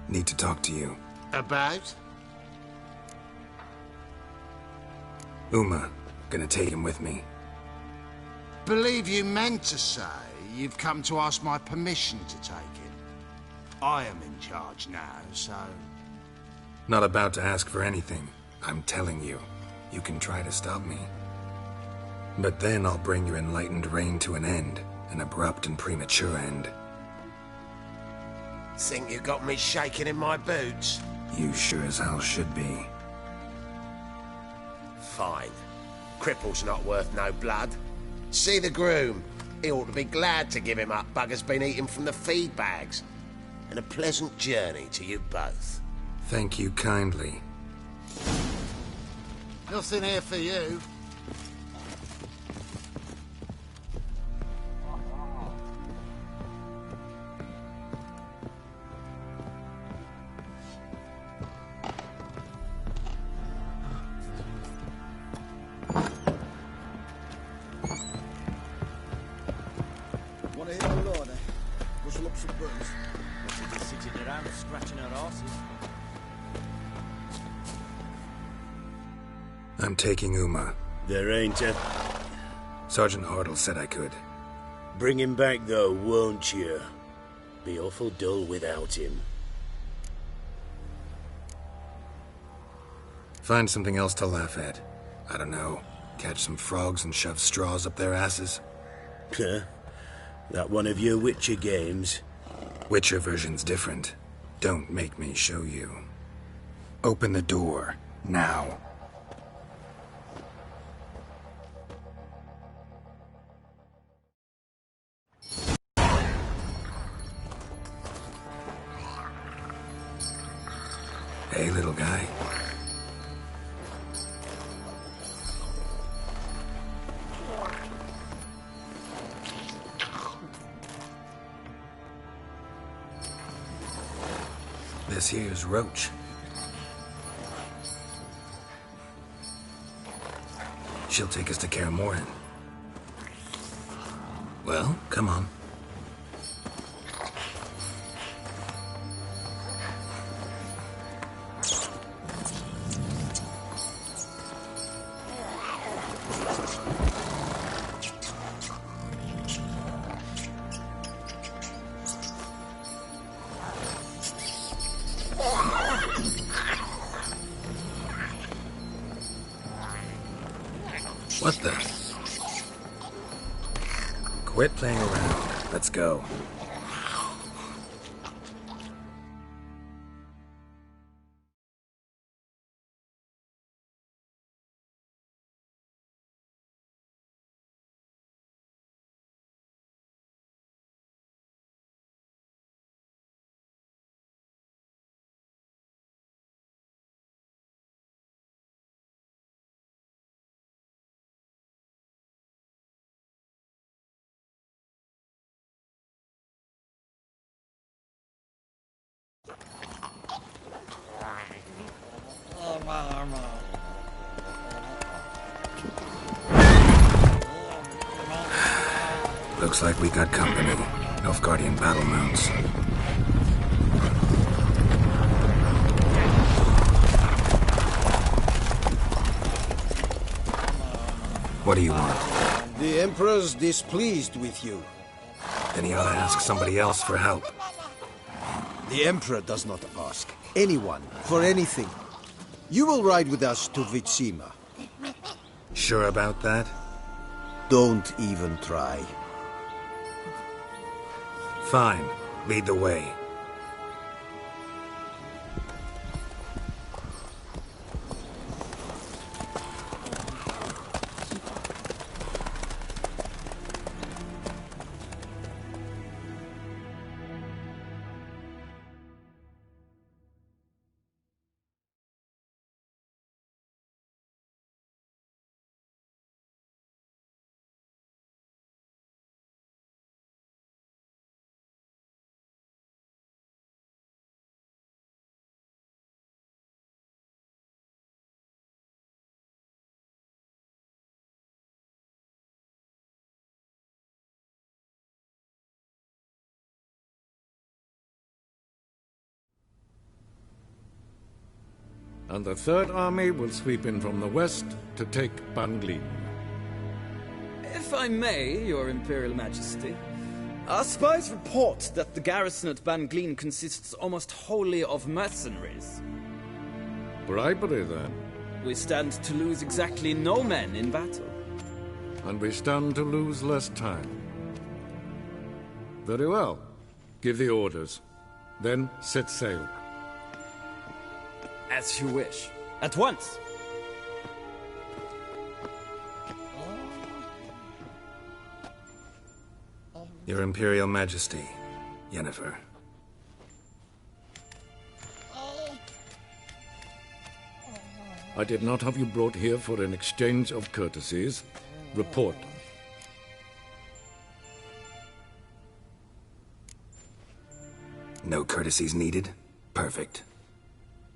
Need to talk to you. About? Uma. Gonna take him with me. Believe you meant to say you've come to ask my permission to take him. I am in charge now, so... Not about to ask for anything. I'm telling you. You can try to stop me. But then I'll bring your enlightened reign to an end. An abrupt and premature end. Think you got me shaking in my boots? You sure as hell should be. Fine. Cripple's not worth no blood. See the groom. He ought to be glad to give him up. Bugger's been eating from the feed bags. And a pleasant journey to you both. Thank you kindly. Nothing here for you. Want to hit a load, eh? Rustle up some buttons. We're just sitting around scratching our asses. I'm taking Uma. There ain't a... Sergeant Hartle said I could. Bring him back, though, won't you? Be awful dull without him. Find something else to laugh at. I don't know. Catch some frogs and shove straws up their asses. Huh? That one of your Witcher games? Witcher version's different. Don't make me show you. Open the door. Now. Hey, little guy. This here's Roach. She'll take us to Kaer Morhen. Well, come on. What the? Quit playing around. Let's go. Looks like we got company. Nilfgaardian battle mounts. What do you want? The Emperor's displeased with you. Then he ought to ask somebody else for help. The Emperor does not ask anyone for anything. You will ride with us to Vitsima. Sure about that? Don't even try. Fine. Lead the way. and the Third Army will sweep in from the west to take Ban-Glin. If I may, Your Imperial Majesty, our spies report that the garrison at Ban-Glin consists almost wholly of mercenaries. Bribery, then. We stand to lose exactly no men in battle. And we stand to lose less time. Very well. Give the orders. Then set sail. As you wish. At once! Your Imperial Majesty, Yennefer. I did not have you brought here for an exchange of courtesies. Report. No courtesies needed? Perfect.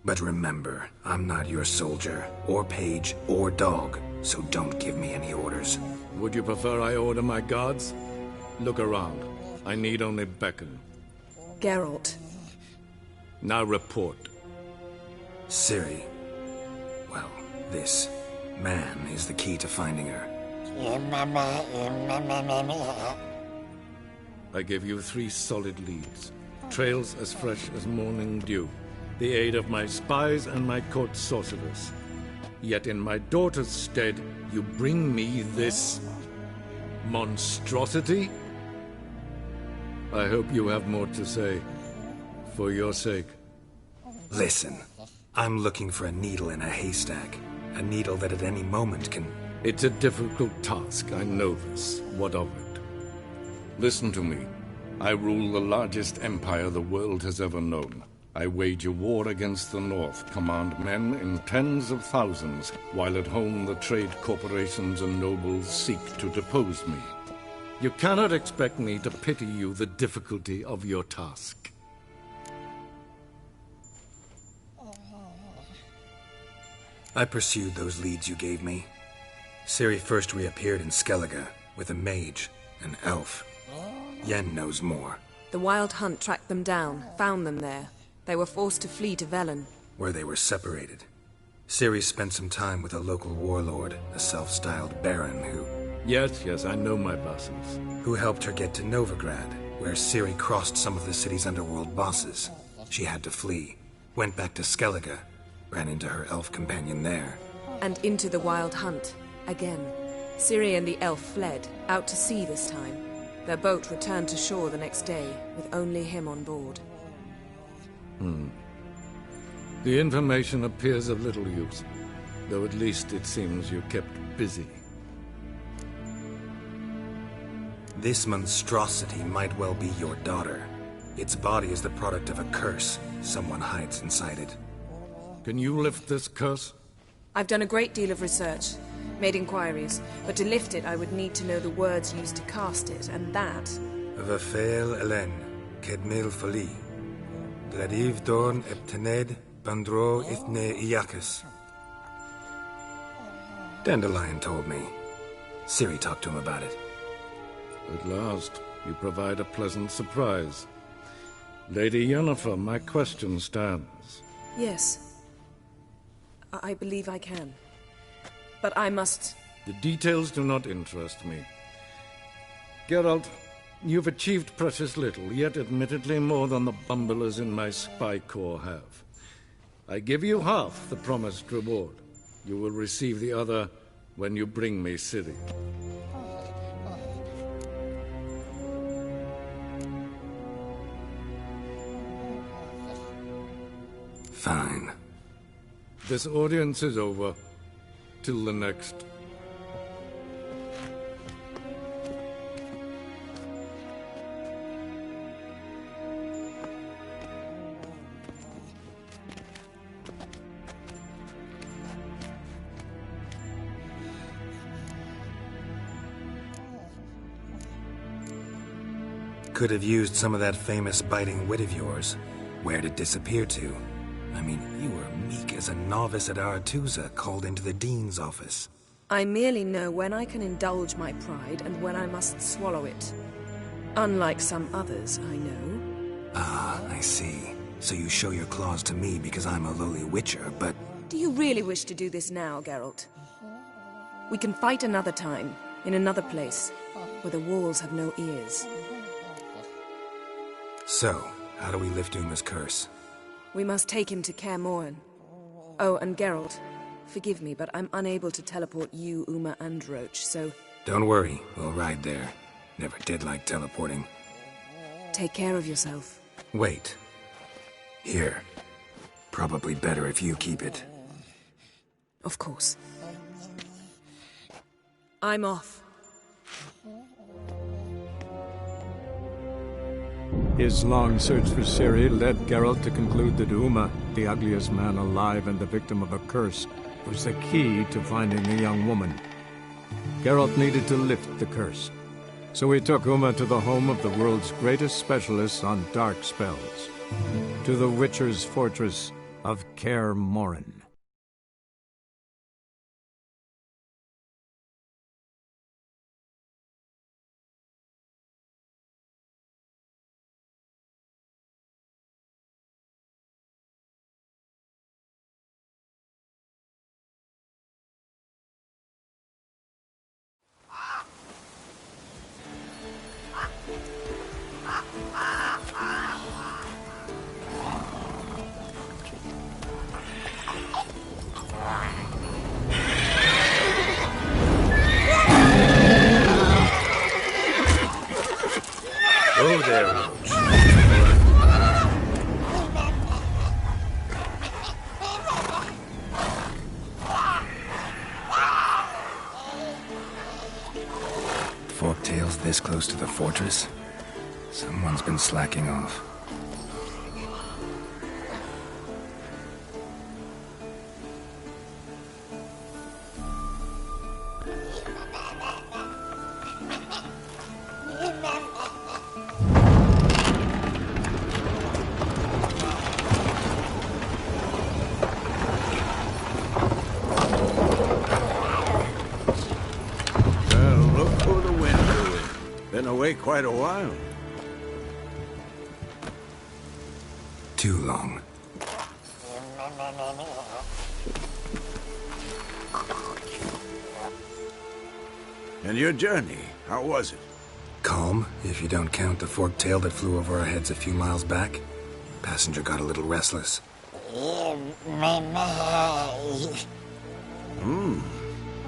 But remember, I'm not your soldier, or page, or dog, so don't give me any orders. Would you prefer I order my guards? Look around. I need only beckon. Geralt. Now report. Ciri. Well, this man is the key to finding her. I give you 3 solid leads. Trails as fresh as morning dew. The aid of my spies and my court sorcerers. Yet in my daughter's stead, you bring me this monstrosity? I hope you have more to say. For your sake. Listen, I'm looking for a needle in a haystack. A needle that at any moment can... It's a difficult task, I know this. What of it? Listen to me. I rule the largest empire the world has ever known. I wage a war against the North, command men in tens of thousands, while at home the trade corporations and nobles seek to depose me. You cannot expect me to pity you the difficulty of your task. I pursued those leads you gave me. Ciri first reappeared in Skellige with a mage, an elf. Yen knows more. The Wild Hunt tracked them down, found them there. They were forced to flee to Velen. Where they were separated. Ciri spent some time with a local warlord, a self-styled baron who... Yes, I know my vassals. Who helped her get to Novigrad, where Ciri crossed some of the city's underworld bosses. She had to flee. Went back to Skellige. Ran into her elf companion there. And into the Wild Hunt. Again. Ciri and the elf fled, out to sea this time. Their boat returned to shore the next day, with only him on board. The information appears of little use, though at least it seems you kept busy. This monstrosity might well be your daughter. Its body is the product of a curse someone hides inside it. Can you lift this curse? I've done a great deal of research, made inquiries, but to lift it I would need to know the words used to cast it, and that... Vafael Elen, Kedmil Fali, Gladiv Dorn Eptened, Bandro Ithne Iacus. Dandelion told me. Ciri talked to him about it. At last, you provide a pleasant surprise. Lady Yennefer, my question stands. Yes. I believe I can. But I must... The details do not interest me. Geralt, you've achieved precious little, yet admittedly more than the bumblers in my spy corps have. I give you half the promised reward. You will receive the other when you bring me Ciri. Fine. This audience is over. Till the next. Could have used some of that famous biting wit of yours. Where'd it disappear to? I mean, you were meek as a novice at Aretuza called into the Dean's office. I merely know when I can indulge my pride and when I must swallow it. Unlike some others, I know. Ah, I see. So you show your claws to me because I'm a lowly witcher, but Do you really wish to do this now, Geralt? We can fight another time, in another place, where the walls have no ears. So, how do we lift Uma's curse? We must take him to Kaer Morhen. Oh, and Geralt, forgive me, but I'm unable to teleport you, Uma, and Roach, so... Don't worry, we'll ride there. Never did like teleporting. Take care of yourself. Wait. Here. Probably better if you keep it. Of course. I'm off. His long search for Ciri led Geralt to conclude that Uma, the ugliest man alive and the victim of a curse, was the key to finding the young woman. Geralt needed to lift the curse, so he took Uma to the home of the world's greatest specialist on dark spells, to the Witcher's fortress of Kaer Morhen. Oh, there, Roach. Forktail's this close to the fortress? Someone's been slacking off. Away quite a while. Too long. And your journey, how was it? Calm, if you don't count the forktail that flew over our heads a few miles back. Passenger got a little restless.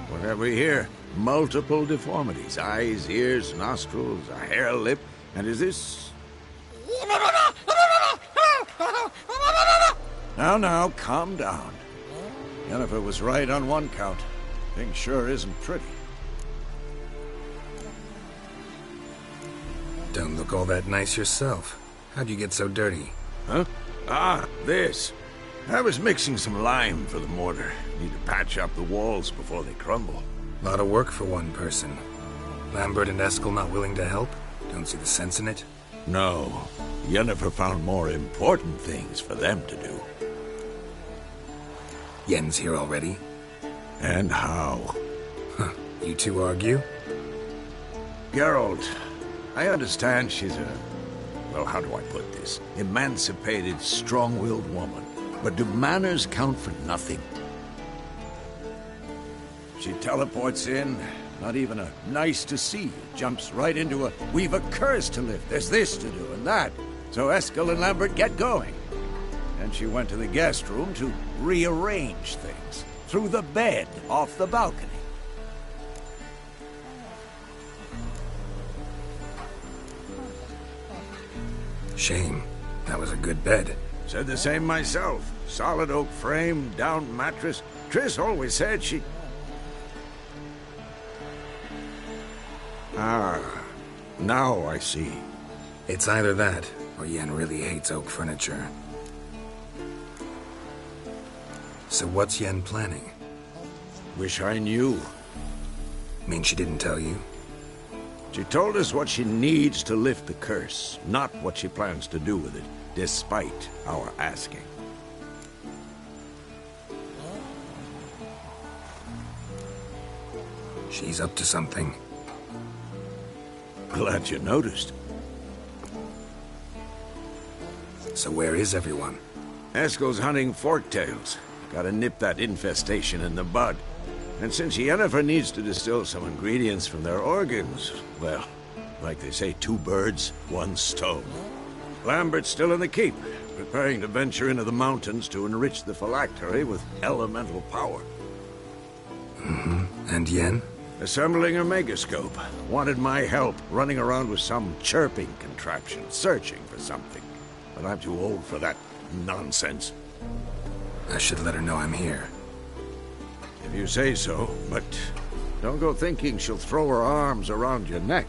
What have we here? Multiple deformities. Eyes, ears, nostrils, a hair lip. And is this... Now, calm down. Yennefer was right on one count. Thing sure isn't pretty. Don't look all that nice yourself. How'd you get so dirty? Huh? Ah, this. I was mixing some lime for the mortar. Need to patch up the walls before they crumble. Lot of work for one person. Lambert and Eskel not willing to help? Don't see the sense in it? No. Yennefer found more important things for them to do. Yen's here already? And how? Huh. You two argue? Geralt, I understand she's a... well, how do I put this? Emancipated, strong-willed woman. But do manners count for nothing? She teleports in, not even a nice to see you, jumps right into a, we've a curse to lift, there's this to do and that. So Eskel and Lambert get going. And she went to the guest room to rearrange things. Through the bed, off the balcony. Shame. That was a good bed. Said the same myself. Solid oak frame, down mattress. Triss always said she... Ah, now I see. It's either that, or Yen really hates oak furniture. So what's Yen planning? Wish I knew. Mean she didn't tell you? She told us what she needs to lift the curse, not what she plans to do with it, despite our asking. She's up to something. Glad you noticed. So where is everyone? Eskel's hunting forktails. Gotta nip that infestation in the bud. And since Yennefer needs to distill some ingredients from their organs, well, like they say, 2 birds, 1 stone. Lambert's still in the keep, preparing to venture into the mountains to enrich the phylactery with elemental power. And Yen? Assembling a megascope. Wanted my help running around with some chirping contraption, searching for something. But I'm too old for that nonsense. I should let her know I'm here. If you say so, but don't go thinking she'll throw her arms around your neck.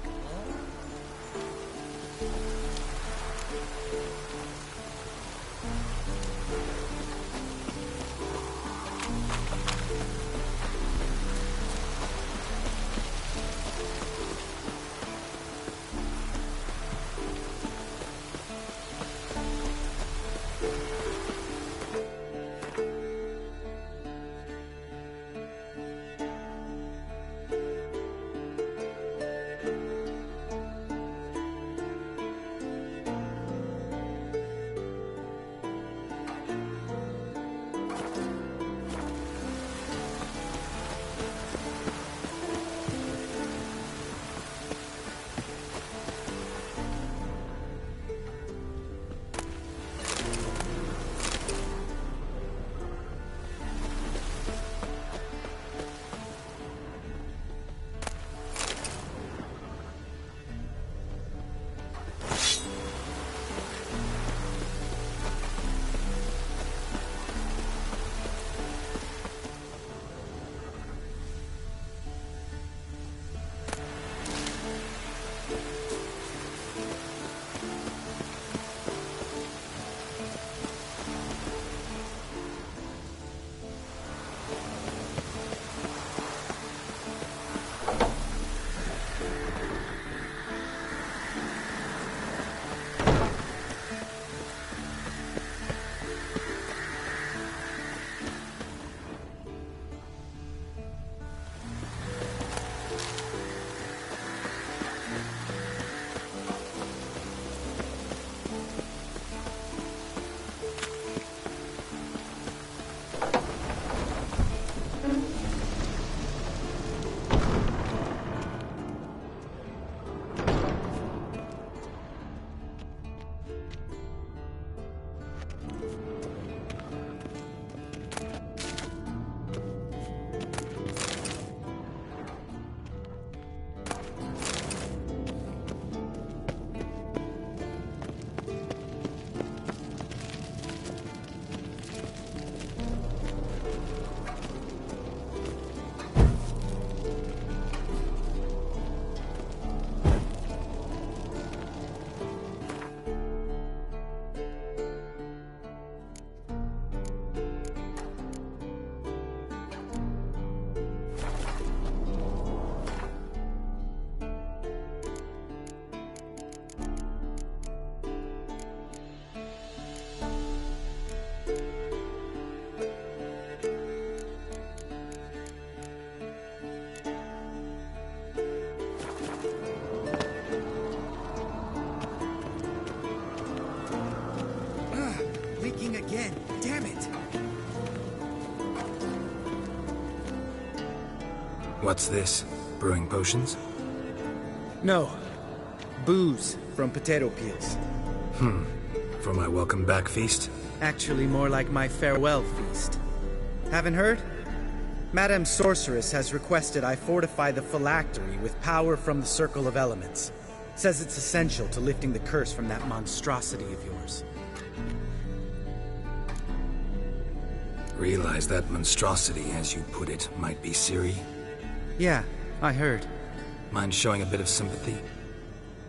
Again. Damn it! What's this? Brewing potions? No. Booze from potato peels. For my welcome back feast? Actually more like my farewell feast. Haven't heard? Madame Sorceress has requested I fortify the phylactery with power from the Circle of Elements. Says it's essential to lifting the curse from that monstrosity of yours. Realize that monstrosity, as you put it, might be Ciri? Yeah, I heard. Mind showing a bit of sympathy?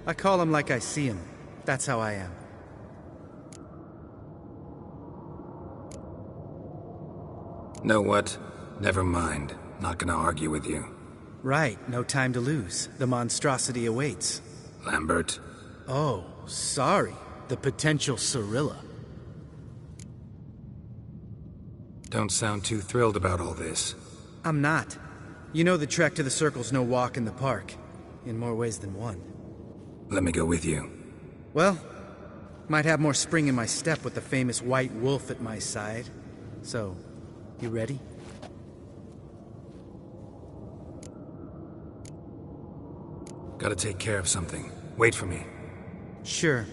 I call him like I see him. That's how I am. Know what? Never mind. Not gonna argue with you. Right, no time to lose. The monstrosity awaits. Lambert? Oh, sorry. The potential Cirilla. Don't sound too thrilled about all this. I'm not. You know the trek to the Circle's no walk in the park. In more ways than one. Let me go with you. Well, might have more spring in my step with the famous White Wolf at my side. So, You ready? Gotta take care of something. Wait for me. Sure.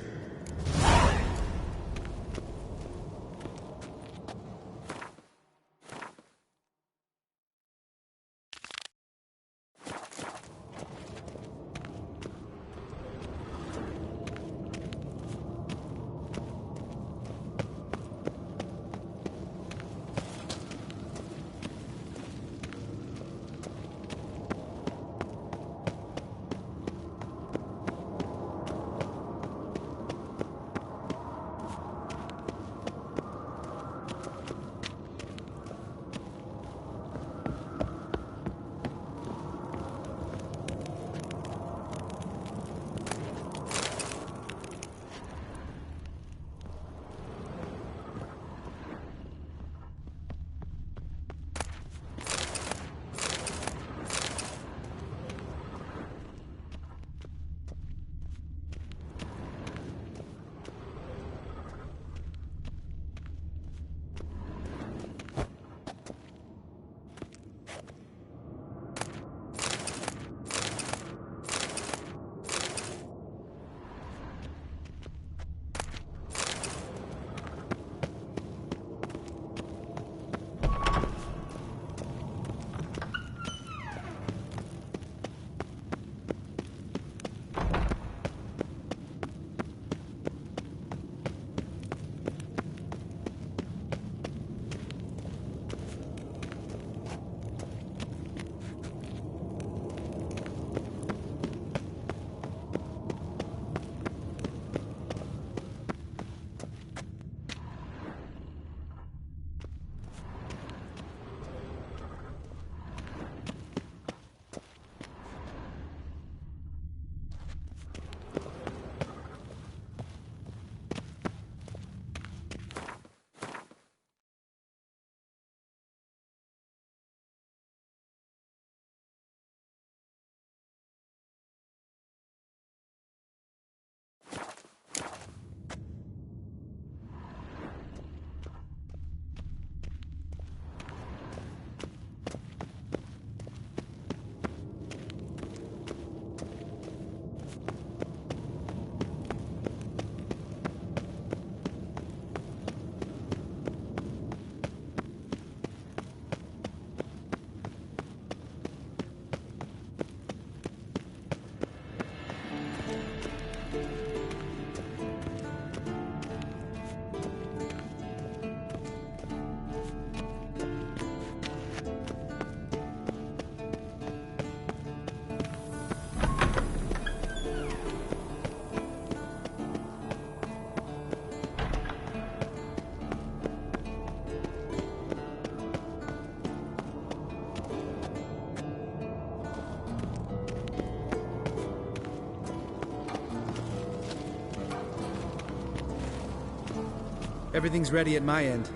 Everything's ready at my end.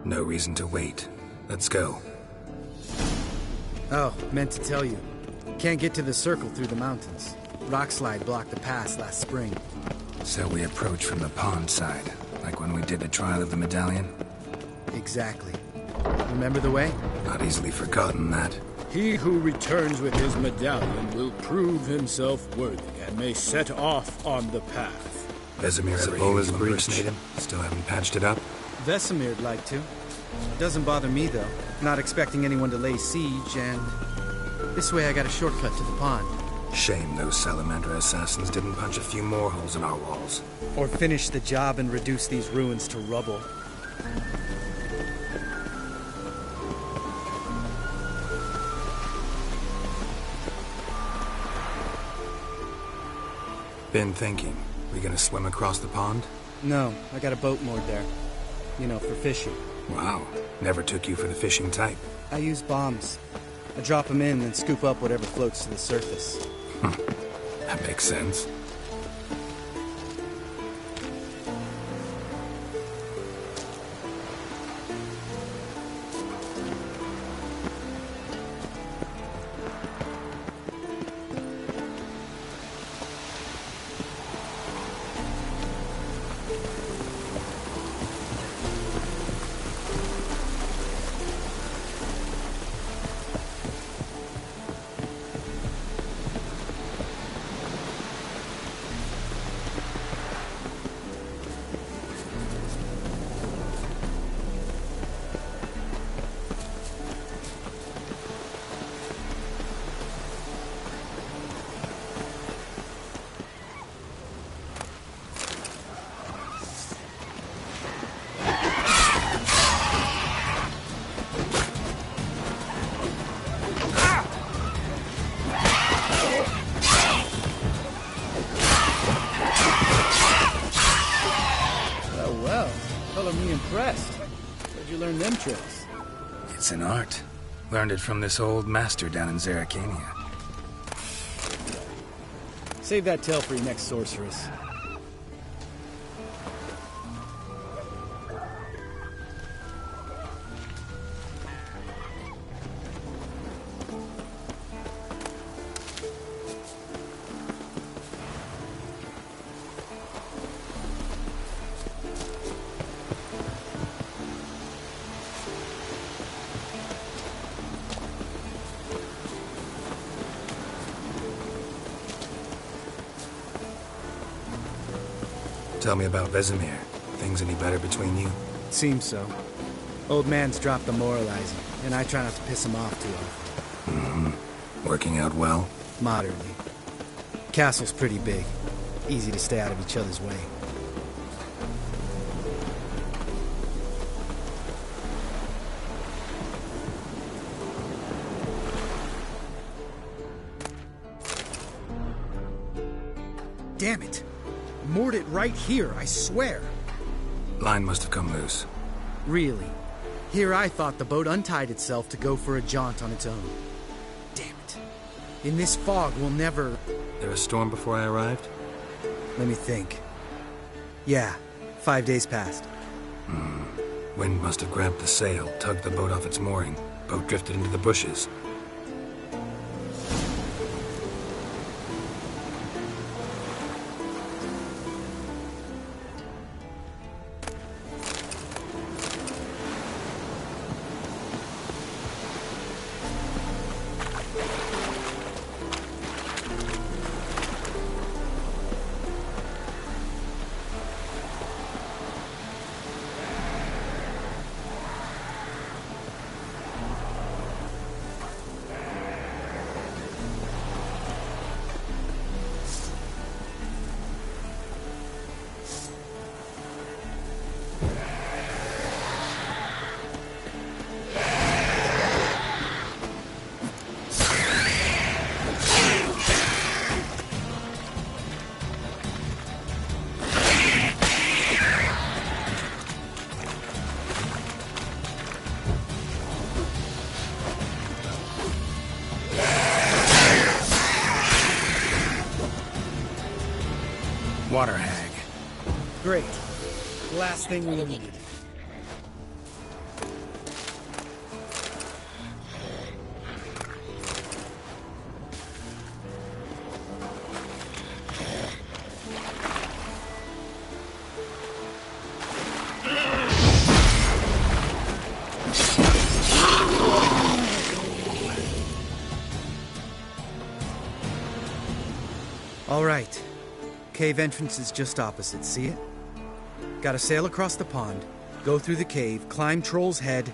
No reason to wait. Let's go. Oh, meant to tell you. Can't get to the circle through the mountains. Rockslide blocked the pass last spring. So we approach from the pond side, like when we did the trial of the medallion? Exactly. Remember the way? Not easily forgotten, that. He who returns with his medallion will prove himself worthy and may set off on the path. Vesemir Zabola's breached. Still haven't patched it up? Vesemir'd like to. Doesn't bother me, though. Not expecting anyone to lay siege, and this way I got a shortcut to the pond. Shame those Salamander assassins didn't punch a few more holes in our walls. Or finish the job and reduce these ruins to rubble. Been thinking. We gonna swim across the pond? No, I got a boat moored there. You know, for fishing. Wow. Never took you for the fishing type. I use bombs. I drop them in and scoop up whatever floats to the surface. That makes sense. color me impressed. Where'd you learn them tricks? It's an art. Learned it from this old master down in Zerrikania. Save that tale for your next sorceress. Tell me about Vesemir. Things any better between you? Seems so. Old man's dropped the moralizing, and I try not to piss him off too often. Mm-hmm. Working out well? Moderately. Castle's pretty big. Easy to stay out of each other's way. Damn it! Moored it right here, I swear. Line must have come loose. Really? Here I thought the boat untied itself to go for a jaunt on its own. Damn it. In this fog, we'll never... There a storm before I arrived? Let me think. Yeah, 5 days passed. Wind must have grabbed the sail, tugged the boat off its mooring. Boat drifted into the bushes. Water hag. Great. Last thing we needed. All right. Cave entrance is just opposite, see it? Gotta sail across the pond, go through the cave, climb Troll's Head,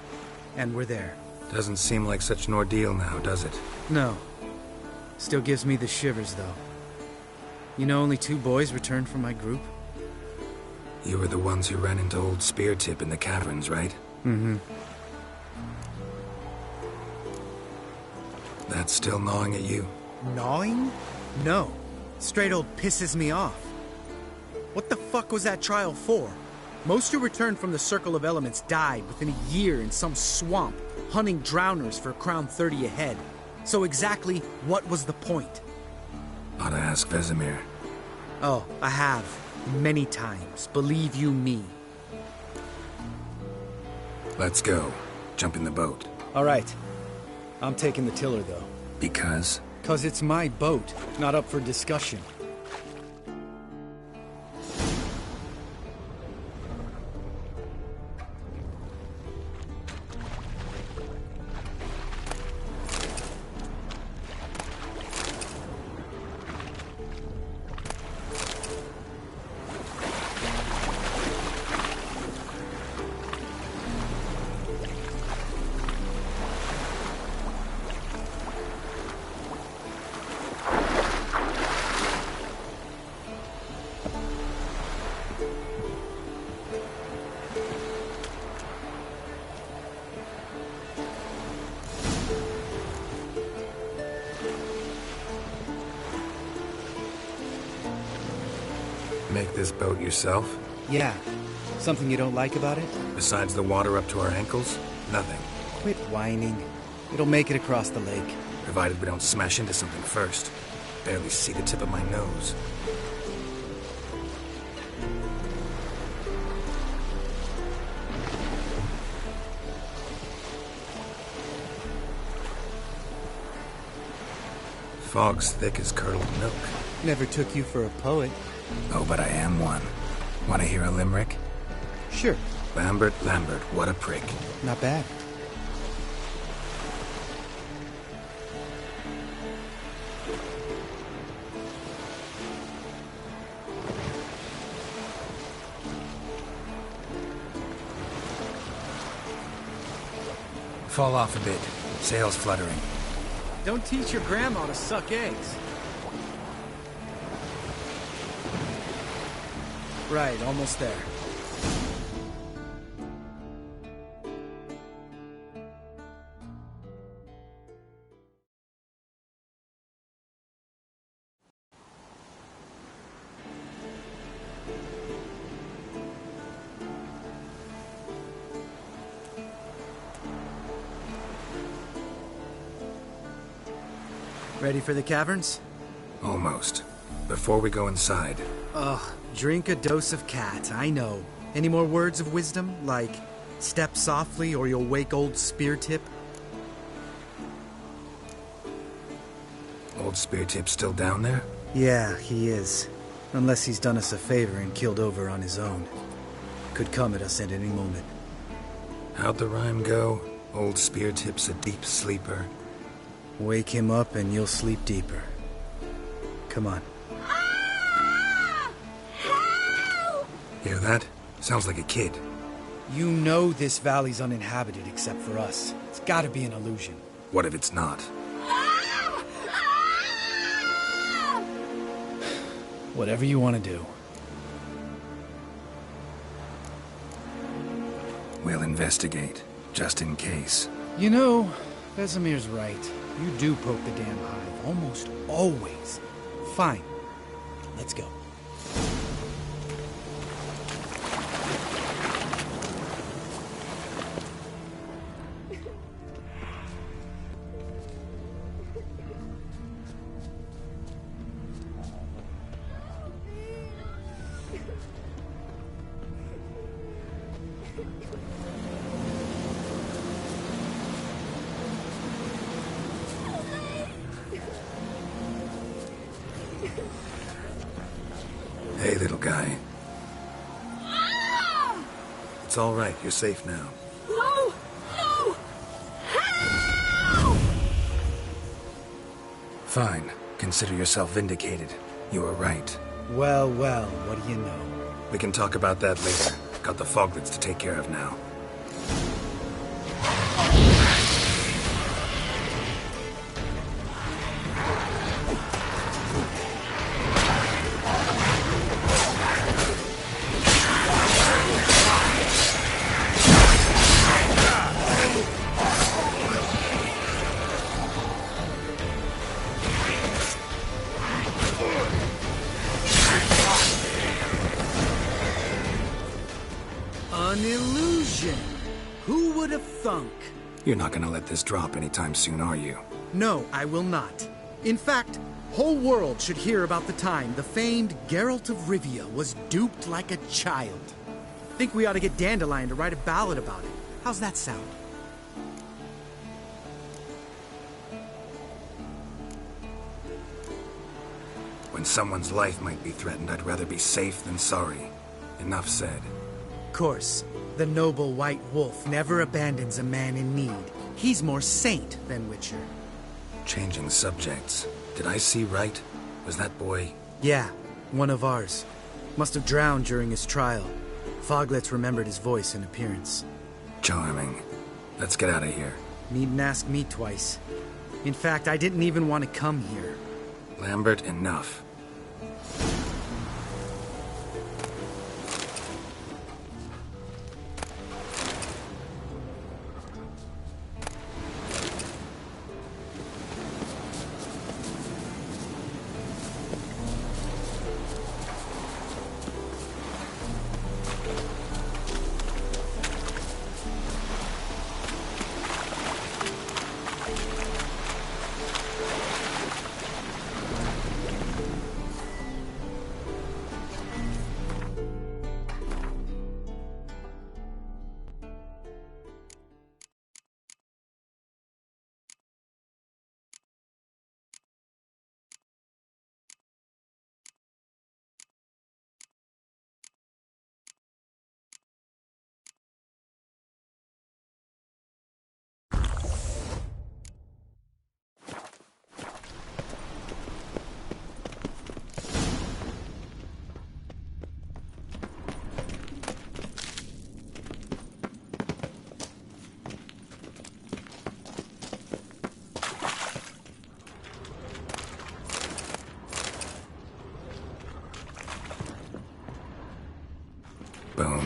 and we're there. Doesn't seem like such an ordeal now, does it? No. Still gives me the shivers, though. You know only 2 boys returned from my group? You were the ones who ran into old Speartip in the caverns, right? Mm-hmm. That's still gnawing at you? Gnawing? No. Straight old pisses me off. What the fuck was that trial for? Most who returned from the Circle of Elements died within a year in some swamp, hunting drowners for a crown 30 a head. So exactly what was the point? Ought to ask Vesemir. Oh, I have. Many times. Believe you me. Let's go. Jump in the boat. All right. I'm taking the tiller, though. Because? 'Cause it's my boat, not up for discussion. Make this boat yourself? Yeah. Something you don't like about it? Besides the water up to our ankles, nothing. Quit whining. It'll make it across the lake. Provided we don't smash into something first. Barely see the tip of my nose. Fog's thick as curdled milk. Never took you for a poet. Oh, but I am one. Want to hear a limerick? Sure. Lambert, Lambert, what a prick. Not bad. Fall off a bit. Sails fluttering. Don't teach your grandma to suck eggs. Right, almost there. Ready for the caverns? Almost. Before we go inside. Ugh, drink a dose of cat, I know. Any more words of wisdom? Like, step softly or you'll wake old Speartip? Old Speartip still down there? Yeah, he is. Unless he's done us a favor and killed over on his own. Could come at us at any moment. How'd the rhyme go? Old Speartip's a deep sleeper. Wake him up and you'll sleep deeper. Come on. Hear that? Sounds like a kid. You know this valley's uninhabited except for us. It's gotta be an illusion. What if it's not? Whatever you want to do. We'll investigate, just in case. You know, Vesemir's right. You do poke the damn hive, almost always. Fine. Let's go. Hey, little guy. It's all right. You're safe now. No! No! Help! Fine. Consider yourself vindicated. You were right. Well, well, what do you know? We can talk about that later. Got the Foglets to take care of now. An illusion! Who would have thunk? You're not gonna let this drop anytime soon, are you? No, I will not. In fact, whole world should hear about the time the famed Geralt of Rivia was duped like a child. Think we ought to get Dandelion to write a ballad about it. How's that sound? When someone's life might be threatened, I'd rather be safe than sorry. Enough said. Of course, the noble white wolf never abandons a man in need. He's more saint than Witcher. Changing subjects. Did I see right? Was that boy... Yeah, one of ours. Must have drowned during his trial. Foglets remembered his voice and appearance. Charming. Let's get out of here. Needn't ask me twice. In fact, I didn't even want to come here. Lambert, enough.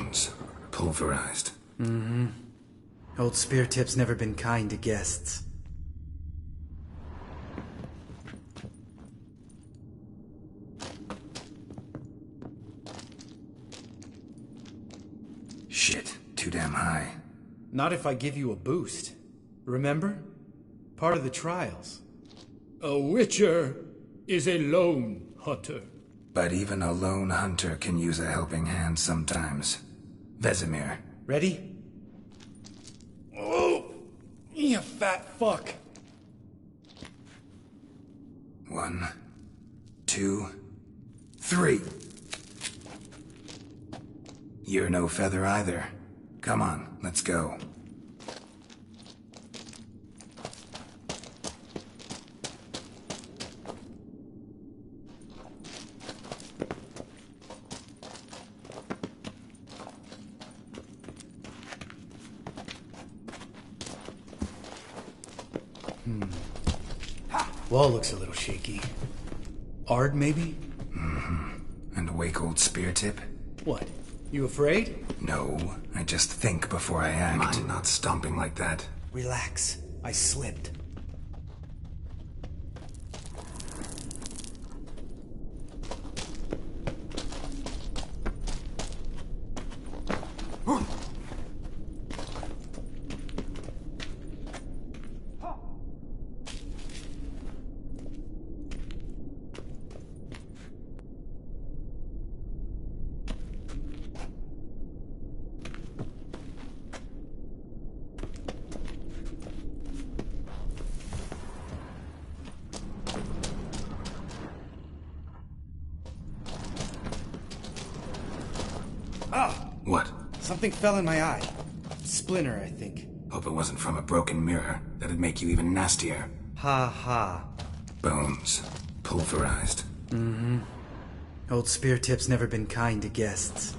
Bones. Pulverized. Mm-hmm. Old Spear Tip's never been kind to guests. Shit, too damn high. Not if I give you a boost. Remember? Part of the trials. A witcher is a lone hunter. But even a lone hunter can use a helping hand sometimes. Vesemir. Ready? Oh! You fat fuck! 1, 2, 3. You're no feather either. Come on, let's go. Wall looks a little shaky. Ard, maybe? Mm-hmm. And wake old Spear Tip? What? You afraid? No, I just think before I act. I'm not stomping like that. Relax. I slipped. What? Something fell in my eye. Splinter, I think. Hope it wasn't from a broken mirror. That'd make you even nastier. Ha ha. Bones. Pulverized. Mm-hmm. Old Spear Tip's never been kind to guests.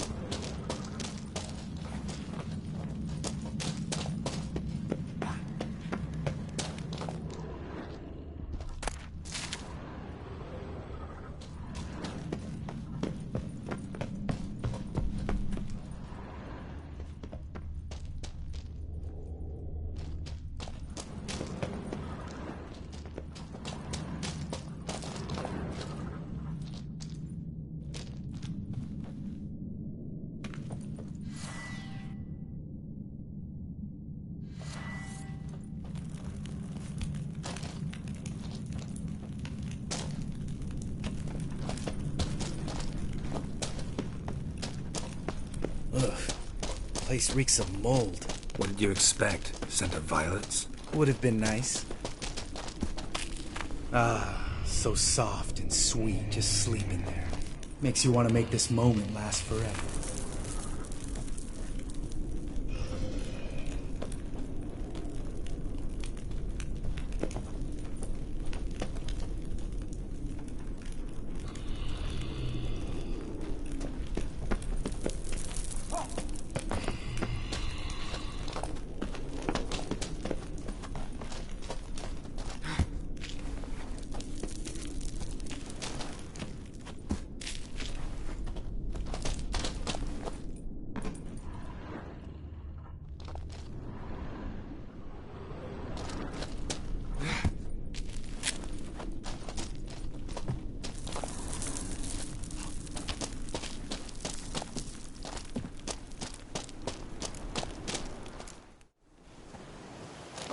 Ugh. Place reeks of mold. What did you expect? Scent of violets? Would have been nice. Ah, so soft and sweet, just sleeping there. Makes you want to make this moment last forever.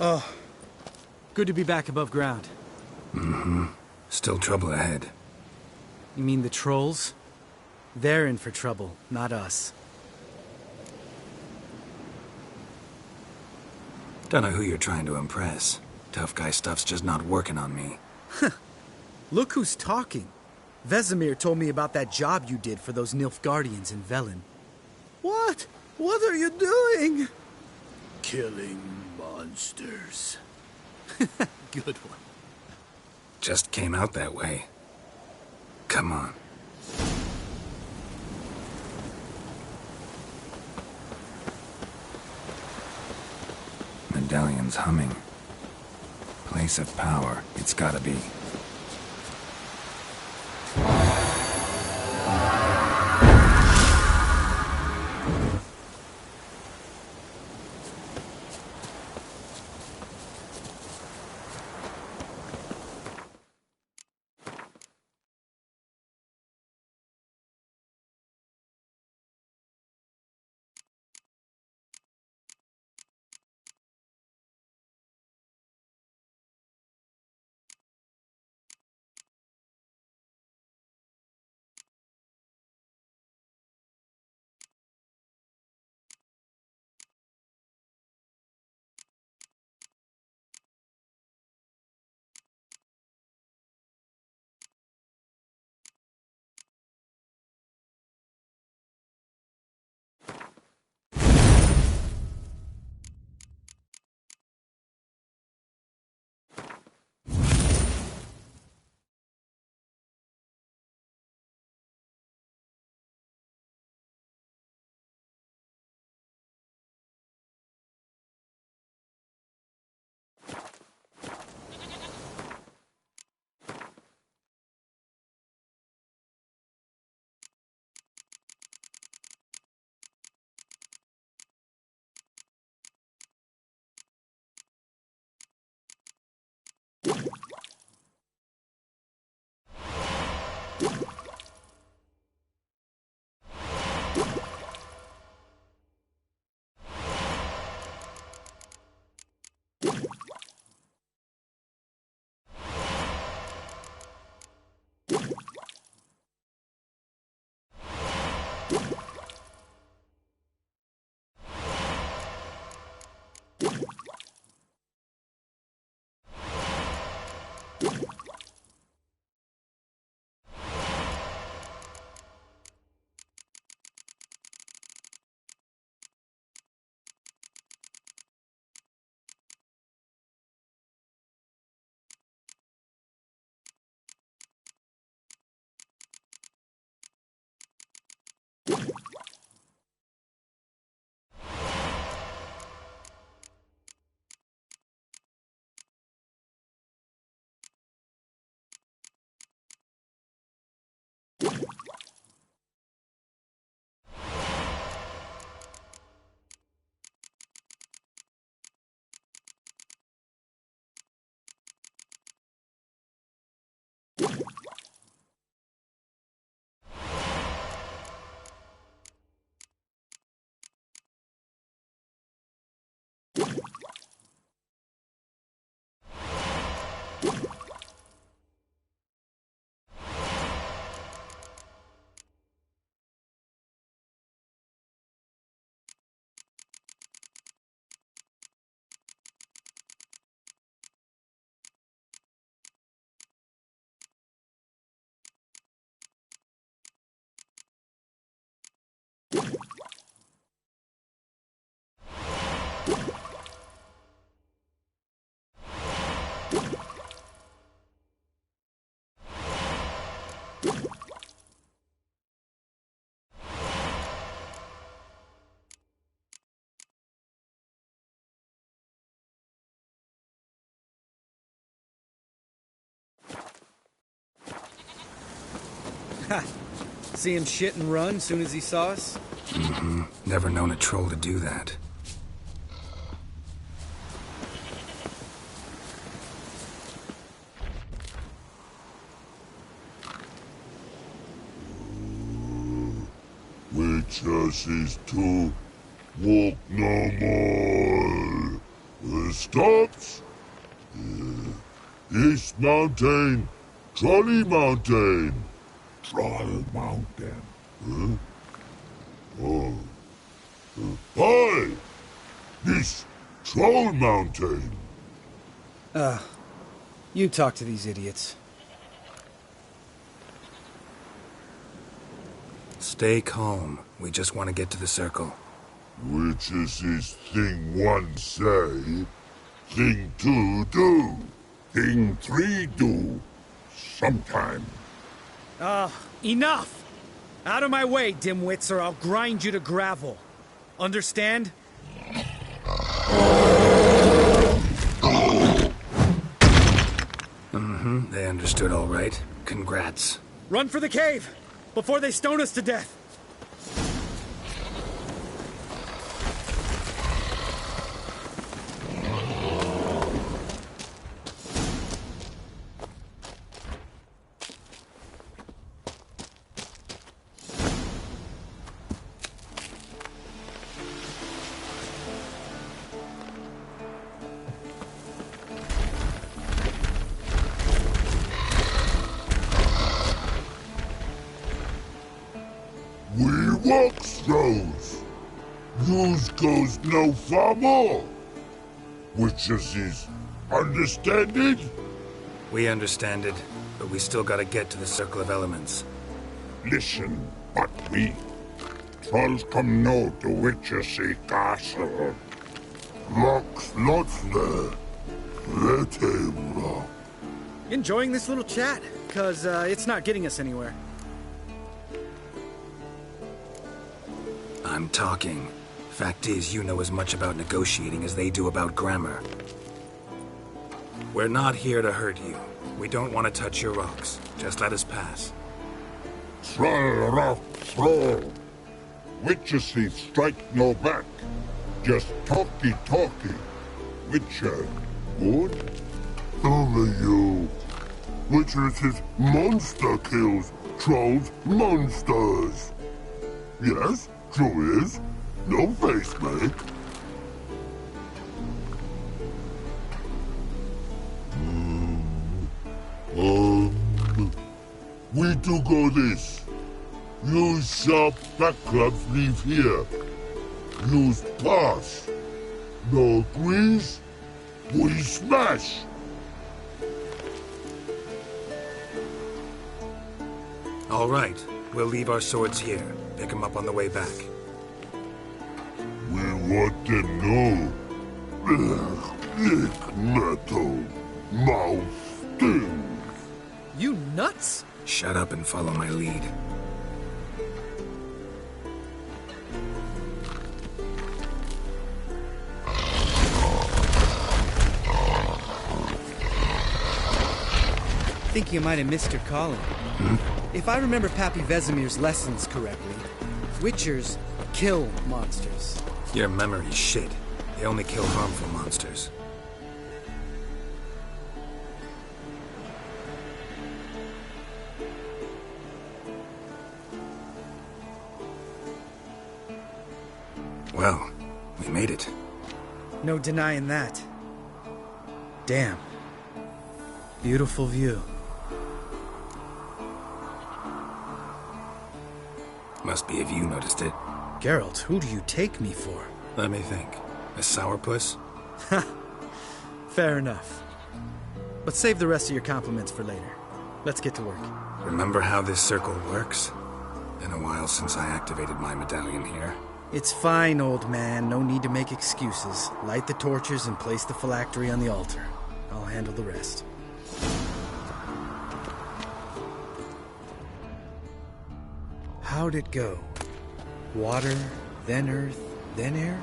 Oh, good to be back above ground. Mm-hmm. Still trouble ahead. You mean the trolls? They're in for trouble, not us. Don't know who you're trying to impress. Tough guy stuff's just not working on me. Look who's talking. Vesemir told me about that job you did for those Nilfgaardians in Velen. What? What are you doing? Killing monsters. Good one. Just came out that way. Come on. Medallion's humming. Place of power, it's gotta be. See him shit and run soon as he saw us? Mm-hmm. Never known a troll to do that. Witches is to walk no more. Stops. East Mountain, Trolley Mountain. Troll Mountain. Huh? Oh. Hi! This Troll Mountain. You talk to these idiots. Stay calm. We just want to get to the circle. Witches is thing one say, thing two do, thing three do. Sometime. Enough! Out of my way, dimwits, or I'll grind you to gravel. Understand? Mm-hmm. They understood all right. Congrats. Run for the cave! Before they stone us to death! We walks those. Yous goes no far more. Witches is understand it? We understand it, but we still gotta get to the Circle of Elements. Listen, but we trolls come no to Witches castle. Locks lots there. Let him rock. Enjoying this little chat? Cause, it's not getting us anywhere. I'm talking. Fact is, you know as much about negotiating as they do about grammar. We're not here to hurt you. We don't want to touch your rocks. Just let us pass. Troll rock troll. Witches strike no back. Just talky. Witcher, good? Only you. Witches is monster kills. Trolls monsters. Yes, true is. No face make. We do go this. Use sharp back clubs leave here. Use pass. No agrees, we smash. All right. We'll leave our swords here. Pick them up on the way back. We want them know. Thick metal. Mouth stings. You nuts? Shut up and follow my lead. I think you might have missed your calling. If I remember Pappy Vesemir's lessons correctly, Witchers kill monsters. Your memory's shit. They only kill harmful monsters. Well, we made it. No denying that. Damn. Beautiful view. Must be if you noticed it. Geralt, who do you take me for? Let me think. A sourpuss? Fair enough. But save the rest of your compliments for later. Let's get to work. Remember how this circle works? Been a while since I activated my medallion here. It's fine, old man. No need to make excuses. Light the torches and place the phylactery on the altar. I'll handle the rest. How'd it go? Water, then earth, then air?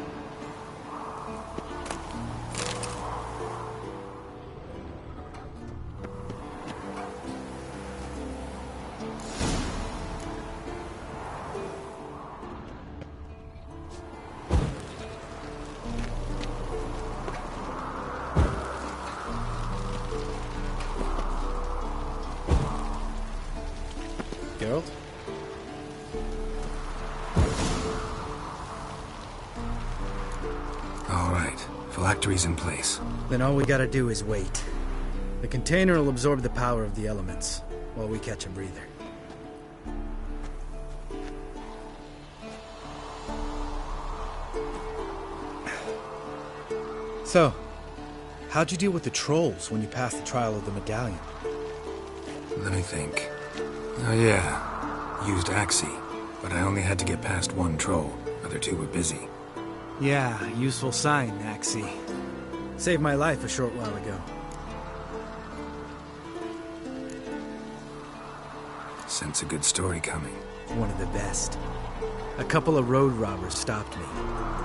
Phylactery's in place. Then all we gotta do is wait. The container will absorb the power of the elements, while we catch a breather. So, how'd you deal with the trolls when you passed the trial of the medallion? Let me think. Oh yeah, used Axii, but I only had to get past one troll. Other two were busy. Yeah, useful sign, Axii. Saved my life a short while ago. Sense a good story coming. One of the best. A couple of road robbers stopped me.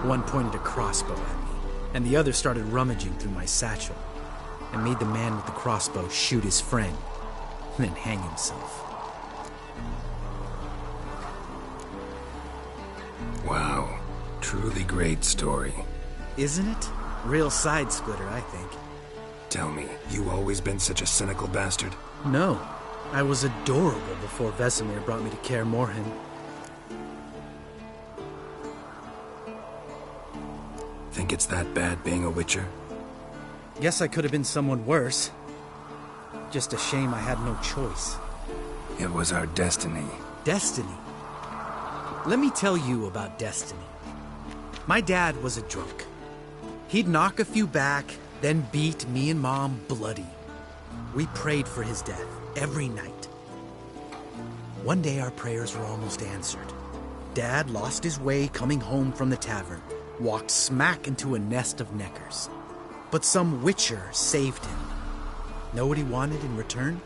One pointed a crossbow at me, and the other started rummaging through my satchel, and made the man with the crossbow shoot his friend, then hang himself. Wow. Truly great story. Isn't it? Real side-splitter, I think. Tell me, you always been such a cynical bastard? No. I was adorable before Vesemir brought me to Kaer Morhen. Think it's that bad being a Witcher? Guess I could have been someone worse. Just a shame I had no choice. It was our destiny. Destiny? Let me tell you about destiny. My dad was a drunk. He'd knock a few back, then beat me and Mom bloody. We prayed for his death every night. One day our prayers were almost answered. Dad lost his way coming home from the tavern, walked smack into a nest of neckers. But some Witcher saved him. Know what he wanted in return?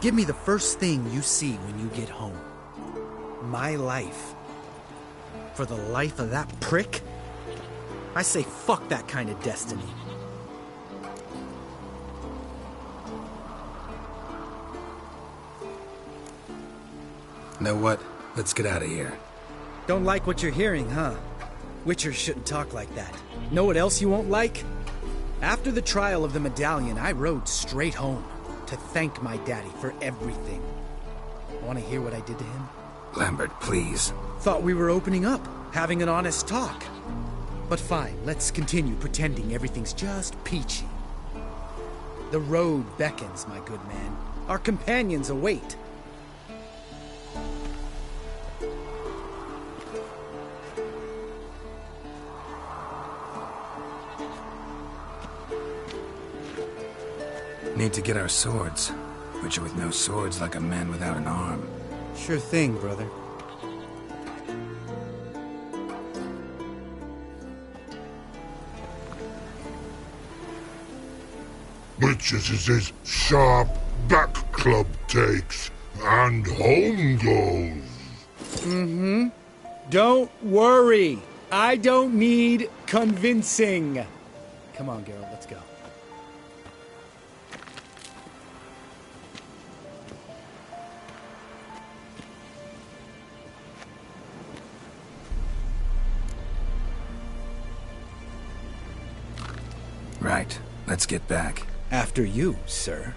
Give me the first thing you see when you get home. My life. For the life of that prick? I say fuck that kind of destiny. Know what? Let's get out of here. Don't like what you're hearing, huh? Witchers shouldn't talk like that. Know what else you won't like? After the trial of the medallion, I rode straight home to thank my daddy for everything. Want to hear what I did to him? Lambert, please. Thought we were opening up, having an honest talk. But fine, let's continue pretending everything's just peachy. The road beckons, my good man. Our companions await. Need to get our swords. Witcher with no swords like a man without an arm. Sure thing, brother. Witches is his sharp back club takes, and home goes. Mm-hmm. Don't worry. I don't need convincing. Come on, Geralt, let's go. Right. Let's get back. After you, sir.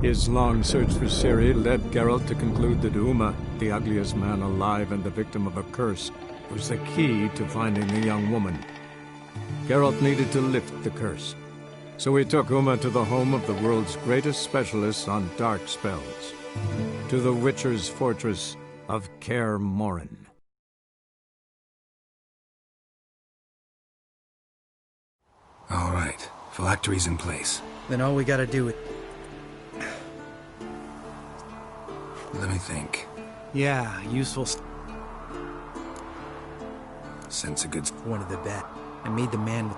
His long search for Ciri led Geralt to conclude that Uma, the ugliest man alive and the victim of a curse, was the key to finding the young woman. Geralt needed to lift the curse, so he took Uma to the home of the world's greatest specialist on dark spells, to the Witcher's fortress of Kaer Morhen. All right. Phylactery's in place. Then all we gotta do is... Let me think. Yeah, useful Sense a good... One of the best. I made the man with...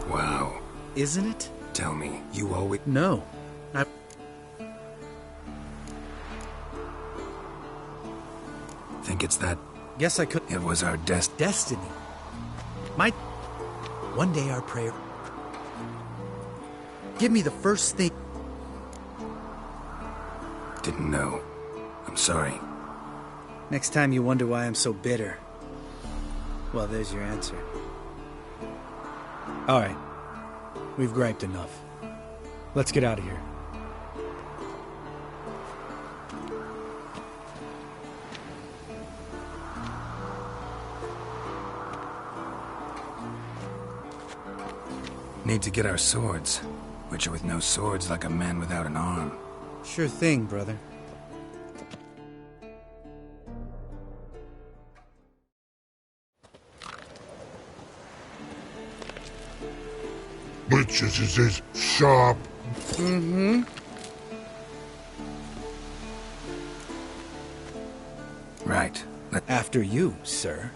Wow. Isn't it? Tell me, you always... No. Think it's that? Guess I could. It was our destiny. Might one day our prayer. Give me the first thing. Didn't know. I'm sorry. Next time you wonder why I'm so bitter, well, there's your answer. All right. We've griped enough. Let's get out of here. Need to get our swords. Witcher with no swords like a man without an arm. Sure thing, brother. Witches is this sharp. Mm-hmm. Right. After you, sir.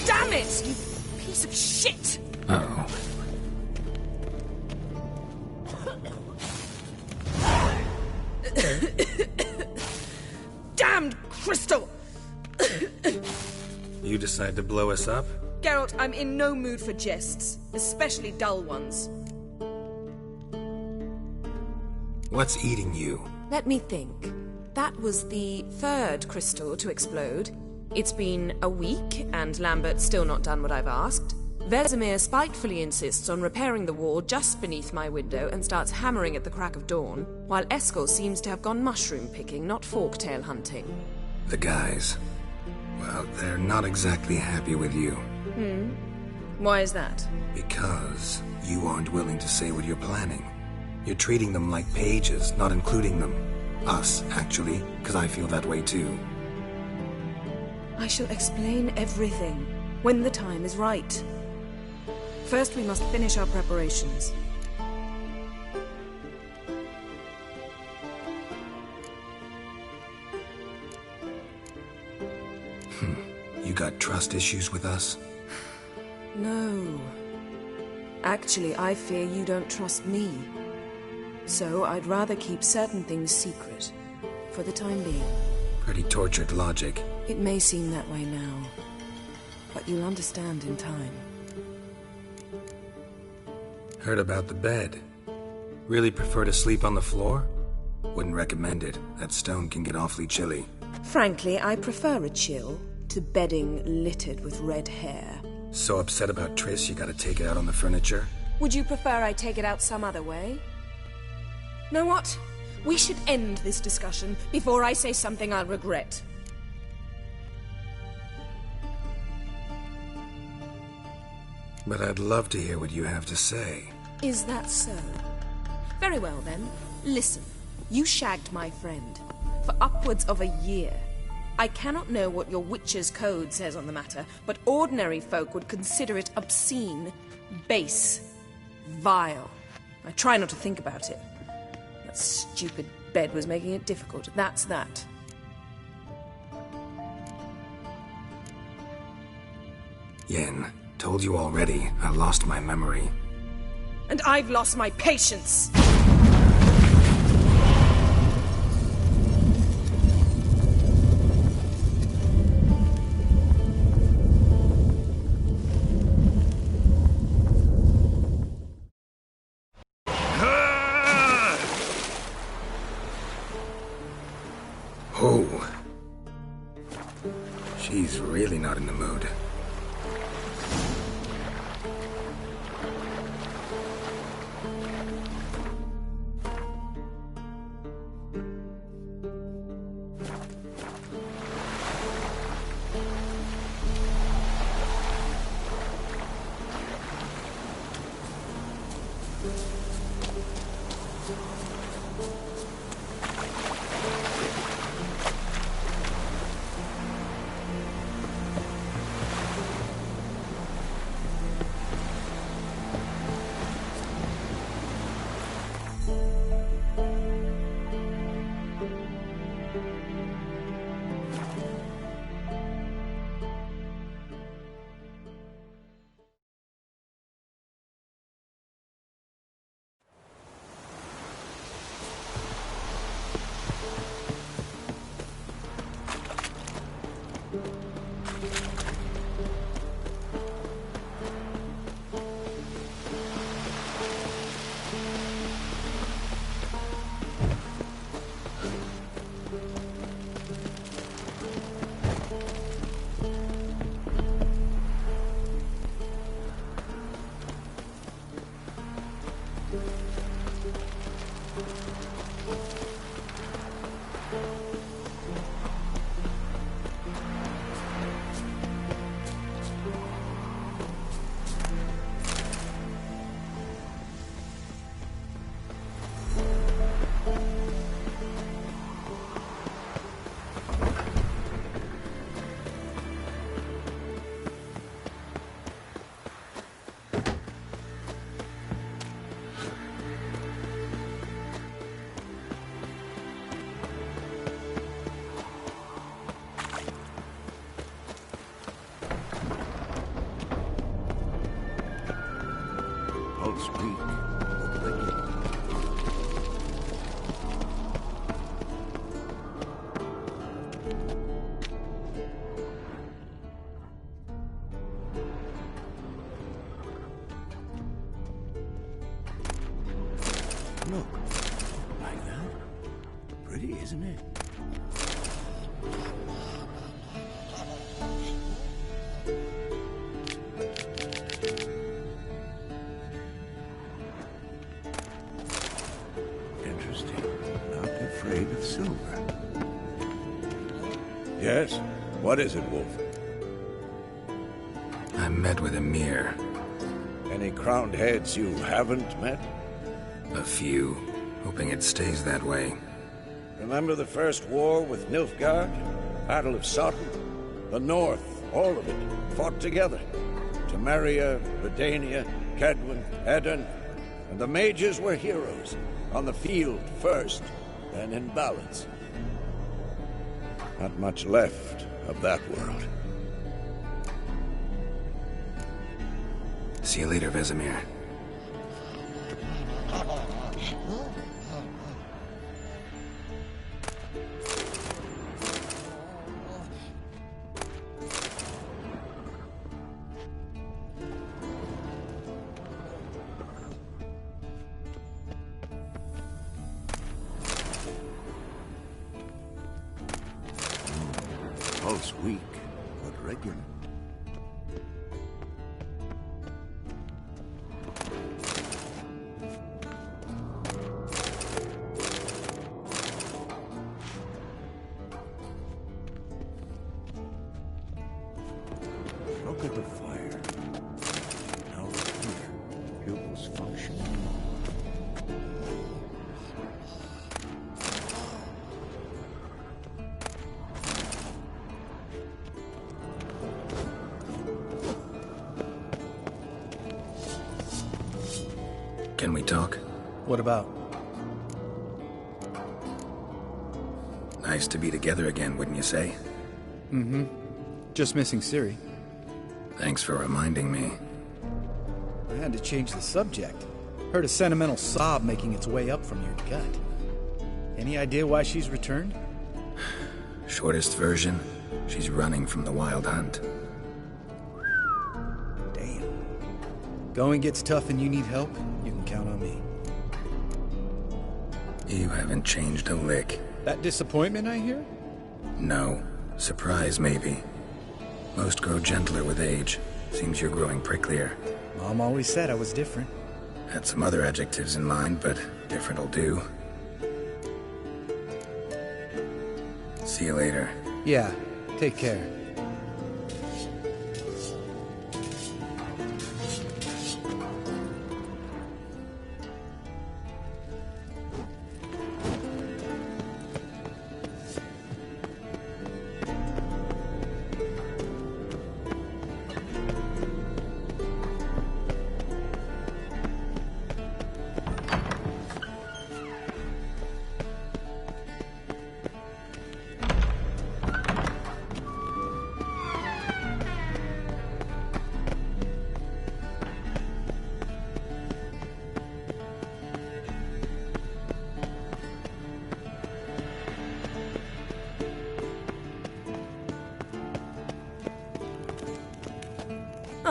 Damn it, you piece of shit! Uh-oh. Damned crystal! You decide to blow us up? Geralt, I'm in no mood for jests, especially dull ones. What's eating you? Let me think. That was the third crystal to explode. It's been a week, and Lambert's still not done what I've asked. Vesemir spitefully insists on repairing the wall just beneath my window and starts hammering at the crack of dawn, while Eskel seems to have gone mushroom picking, not forktail hunting. The guys. Well, they're not exactly happy with you. Why is that? Because you aren't willing to say what you're planning. You're treating them like pages, not including them. Us, actually, because I feel that way too. I shall explain everything when the time is right. First, we must finish our preparations. got trust issues with us? No. Actually, I fear you don't trust me. So I'd rather keep certain things secret. For the time being. Pretty tortured logic. It may seem that way now. But you'll understand in time. Heard about the bed. Really prefer to sleep on the floor? Wouldn't recommend it. That stone can get awfully chilly. Frankly, I prefer a chill to bedding littered with red hair. So upset about Triss you gotta take it out on the furniture? Would you prefer I take it out some other way? Know what? We should end this discussion before I say something I'll regret. But I'd love to hear what you have to say. Is that so? Very well then. Listen, you shagged my friend for upwards of a year. I cannot know what your witch's code says on the matter, but ordinary folk would consider it obscene, base, vile. I try not to think about it. That stupid bed was making it difficult. That's that. Yen, told you already, I lost my memory. And I've lost my patience! Oh. She's really not in the mood. Look, like that? Pretty, isn't it? Interesting. Not afraid of silver. Yes? What is it, Wolf? I met with Emir. Any crowned heads you haven't met? A few. Hoping it stays that way. Remember the first war with Nilfgaard? Battle of Sutton? The North, all of it, fought together. Temeria, Redania, Kedwin, Edirn, and the mages were heroes. On the field first, then in ballads. Not much left of that world. See you later, Vesemir. Pulse weak, but regular. Look at the fire. Now clear. Pupils functioning. Can we talk? What about? Nice to be together again, wouldn't you say? Mm-hmm. Just missing Ciri. Thanks for reminding me. I had to change the subject. Heard a sentimental sob making its way up from your gut. Any idea why she's returned? Shortest version, she's running from the Wild Hunt. Damn. Going gets tough and you need help, you can count on me. You haven't changed a lick. That disappointment I hear? No. Surprise, maybe. Most grow gentler with age. Seems you're growing pricklier. Mom always said I was different. Had some other adjectives in mind, but different'll do. See you later. Yeah, take care.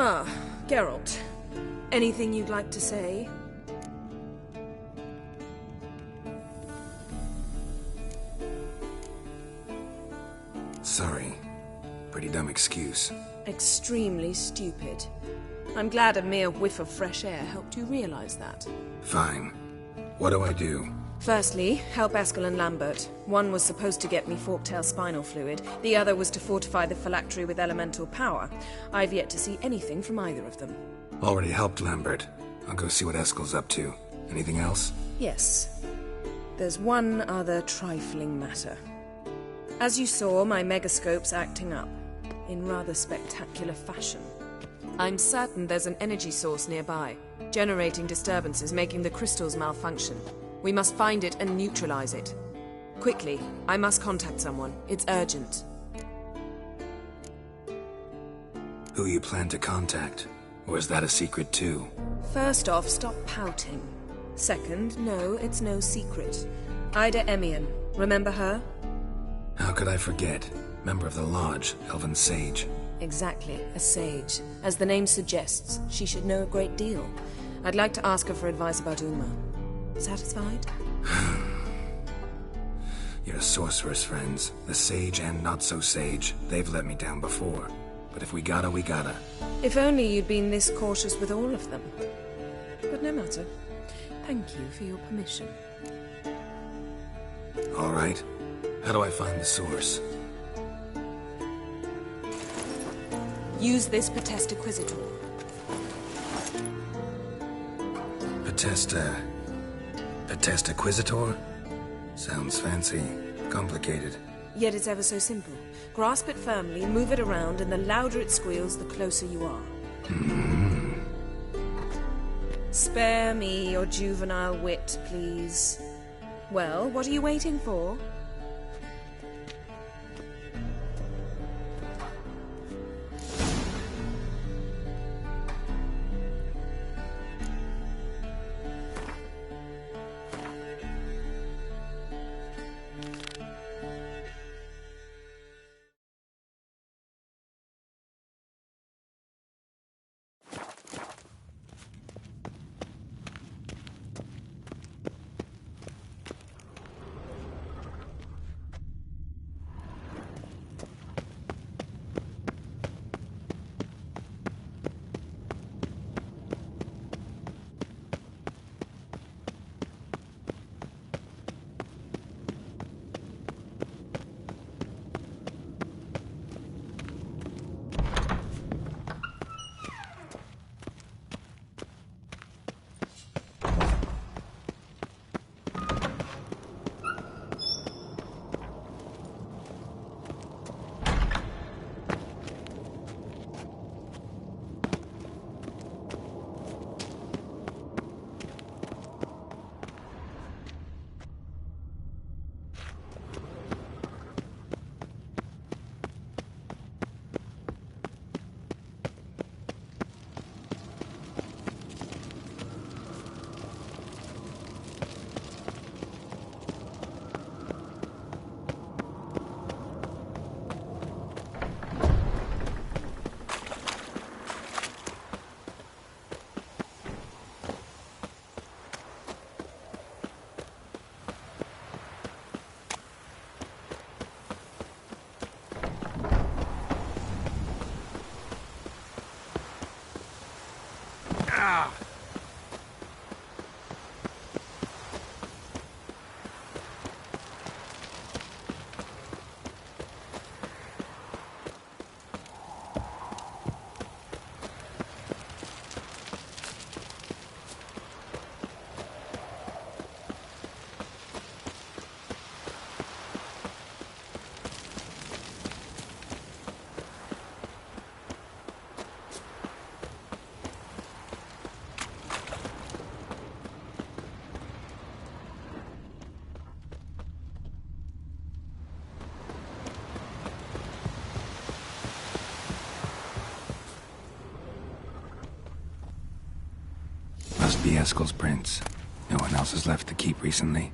Ah, Geralt. Anything you'd like to say? Sorry. Pretty dumb excuse. Extremely stupid. I'm glad a mere whiff of fresh air helped you realize that. Fine. What do I do? Firstly, help Eskel and Lambert. One was supposed to get me Forktail spinal fluid, the other was to fortify the phylactery with elemental power. I've yet to see anything from either of them. Already helped Lambert. I'll go see what Eskel's up to. Anything else? Yes. There's one other trifling matter. As you saw, my megascope's acting up, in rather spectacular fashion. I'm certain there's an energy source nearby, generating disturbances, making the crystals malfunction. We must find it and neutralize it. Quickly, I must contact someone. It's urgent. Who you plan to contact? Or is that a secret too? First off, stop pouting. Second, no, it's no secret. Ida Emian. Remember her? How could I forget? Member of the Lodge, Elven Sage. Exactly, a sage. As the name suggests, she should know a great deal. I'd like to ask her for advice about Uma. Satisfied? Your sorceress friends, the sage and not-so-sage, they've let me down before. But if we gotta, we gotta. If only you'd been this cautious with all of them. But no matter. Thank you for your permission. All right. How do I find the source? Use this Potesta Quisitor. Potesta Quisitor? Sounds fancy. Complicated. Yet it's ever so simple. Grasp it firmly, move it around, and the louder it squeals, the closer you are. Spare me your juvenile wit, please. Well, what are you waiting for? Must be Eskel's prints. No one else has left the keep recently.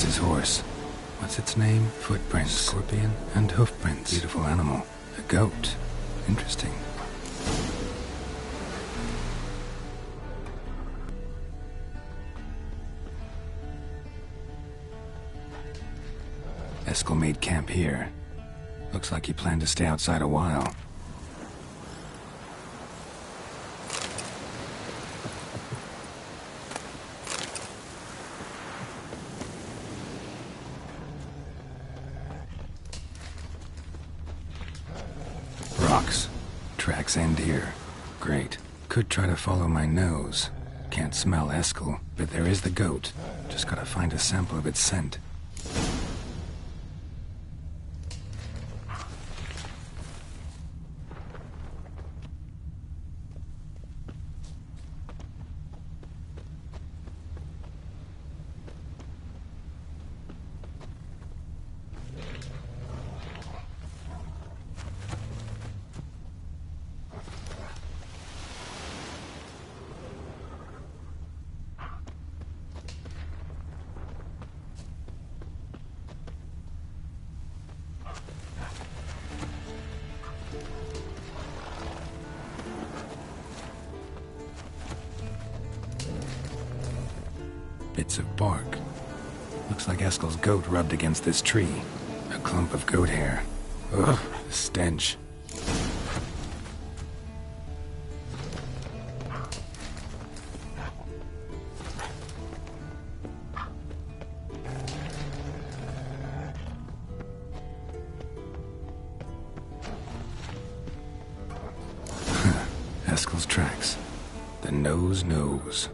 His horse. What's its name? Footprints, scorpion, and hoofprints. Beautiful animal. A goat. Interesting. Eskel made camp here. Looks like he planned to stay outside a while. Tracks end here. Great. Could try to follow my nose. Can't smell Eskel, but there is the goat. Just gotta find a sample of its scent. Bits of bark. Looks like Eskel's goat rubbed against this tree. A clump of goat hair. Ugh, the stench. Eskel's tracks. The nose knows.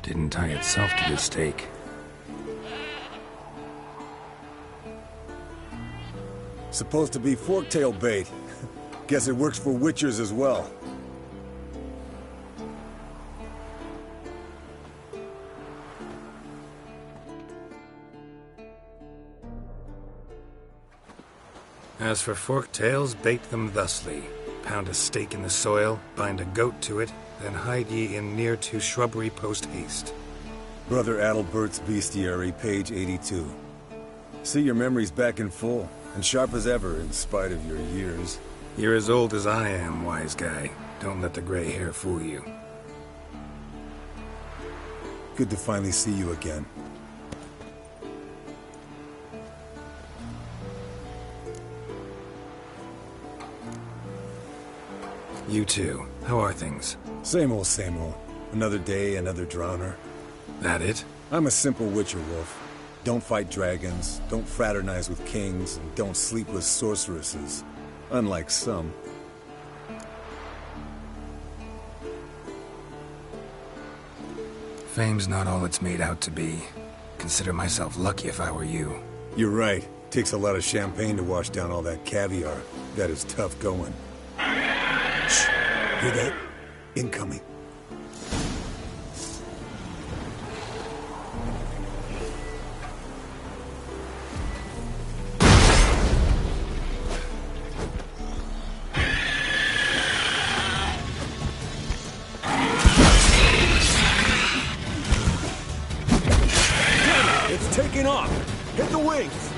Didn't tie itself to this stake. Supposed to be forktail bait. Guess it works for witchers as well. As for forktails, bait them thusly. Pound a stake in the soil, bind a goat to it, then hide ye in near to shrubbery post haste. Brother Adalbert's Bestiary, page 82. See your memories back in full, and sharp as ever in spite of your years. You're as old as I am, wise guy. Don't let the gray hair fool you. Good to finally see you again. You too. How are things? Same old, same old. Another day, another drowner. That it? I'm a simple Witcher wolf. Don't fight dragons, don't fraternize with kings, and don't sleep with sorceresses. Unlike some. Fame's not all it's made out to be. Consider myself lucky if I were you. You're right. Takes a lot of champagne to wash down all that caviar. That is tough going. Shh. Hear that? Incoming. It's taking off! Hit the wings!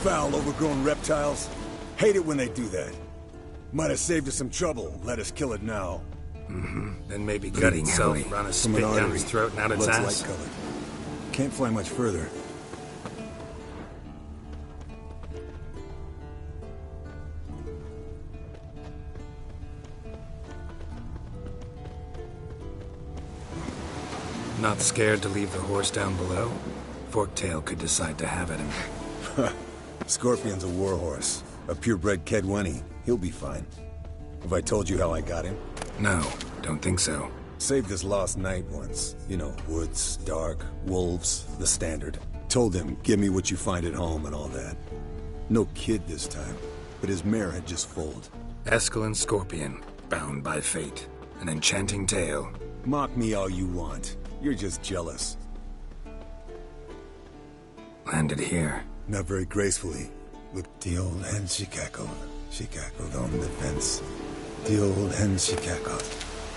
Foul, overgrown reptiles. Hate it when they do that. Might have saved us some trouble. Let us kill it now. Then maybe gutting hell run a spit down its throat and out its ass. Light colored. Can't fly much further. Not scared to leave the horse down below? Forktail could decide to have at him. Scorpion's a warhorse. A purebred Kedwenny. He'll be fine. Have I told you how I got him? No, don't think so. Saved us last night once. You know, woods, dark, wolves, the standard. Told him, give me what you find at home and all that. No kid this time, but his mare had just foaled. Eskel Scorpion, bound by fate. An enchanting tale. Mock me all you want. You're just jealous. Landed here. Not very gracefully. Look, the old hen, she cackled. She cackled on the fence. The old hen, she cackled.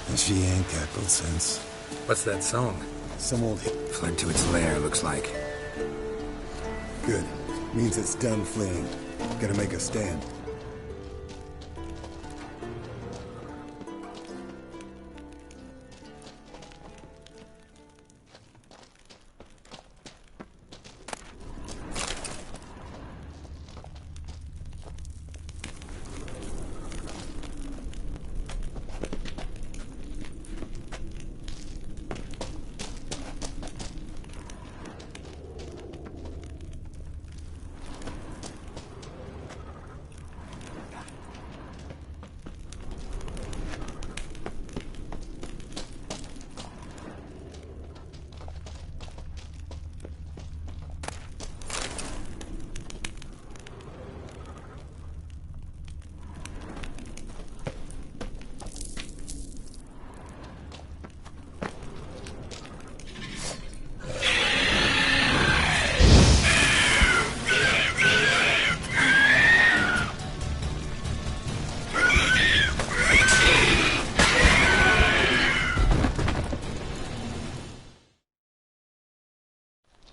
And she ain't cackled since. What's that song? Some old fled to its lair, looks like. Good. Means it's done fleeing. Gotta make a stand.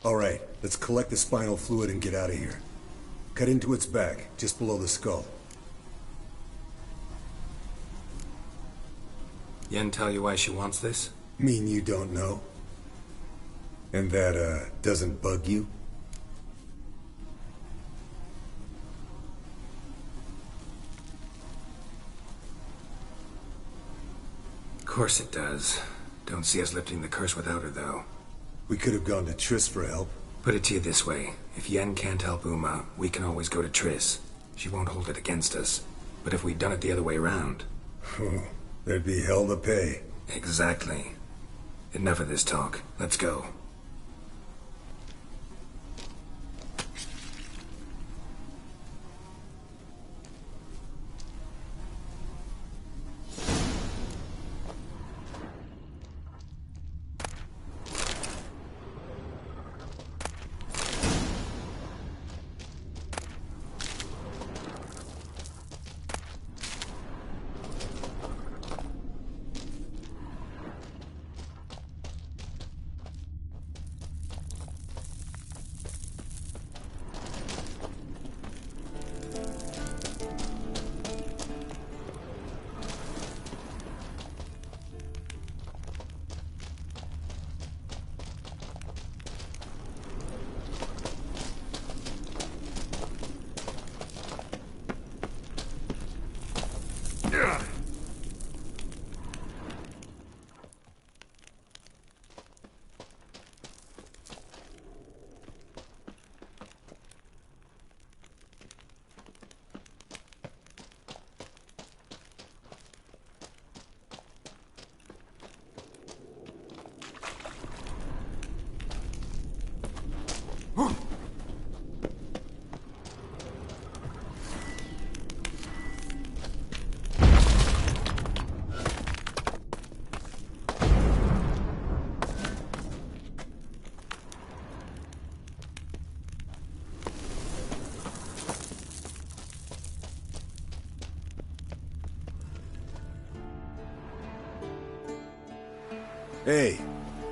Alright, let's collect the spinal fluid and get out of here. Cut into its back, just below the skull. Yen tell you why she wants this? Mean you don't know? And that, doesn't bug you? Of course it does. Don't see us lifting the curse without her, though. We could have gone to Triss for help. Put it to you this way. If Yen can't help Uma, we can always go to Triss. She won't hold it against us. But if we'd done it the other way around... there'd be hell to pay. Exactly. Enough of this talk. Let's go. Hey,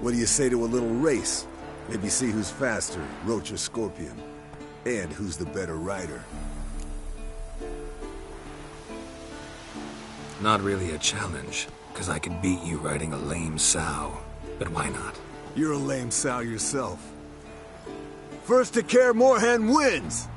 what do you say to a little race? Maybe see who's faster, Roach or Scorpion. And who's the better rider. Not really a challenge, because I could beat you riding a lame sow. But why not? You're a lame sow yourself. First to Kaer Morhen wins!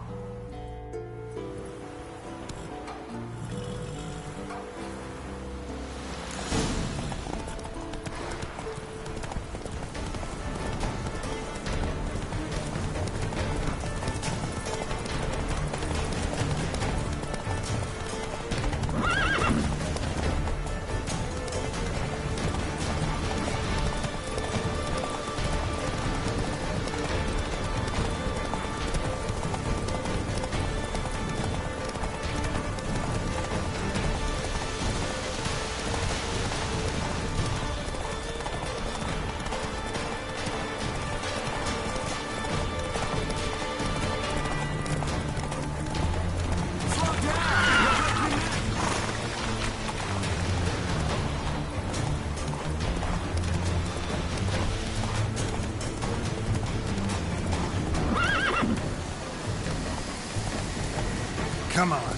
Come on.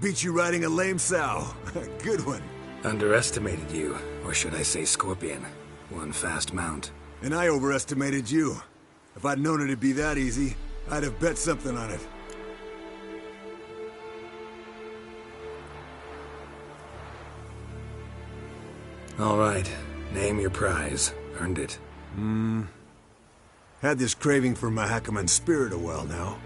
Beat you riding a lame sow. Good one. Underestimated you, or should I say Scorpion. One fast mount. And I overestimated you. If I'd known it'd be that easy, I'd have bet something on it. All right. Name your prize. Earned it. Had this craving for Mahakaman's spirit a while now.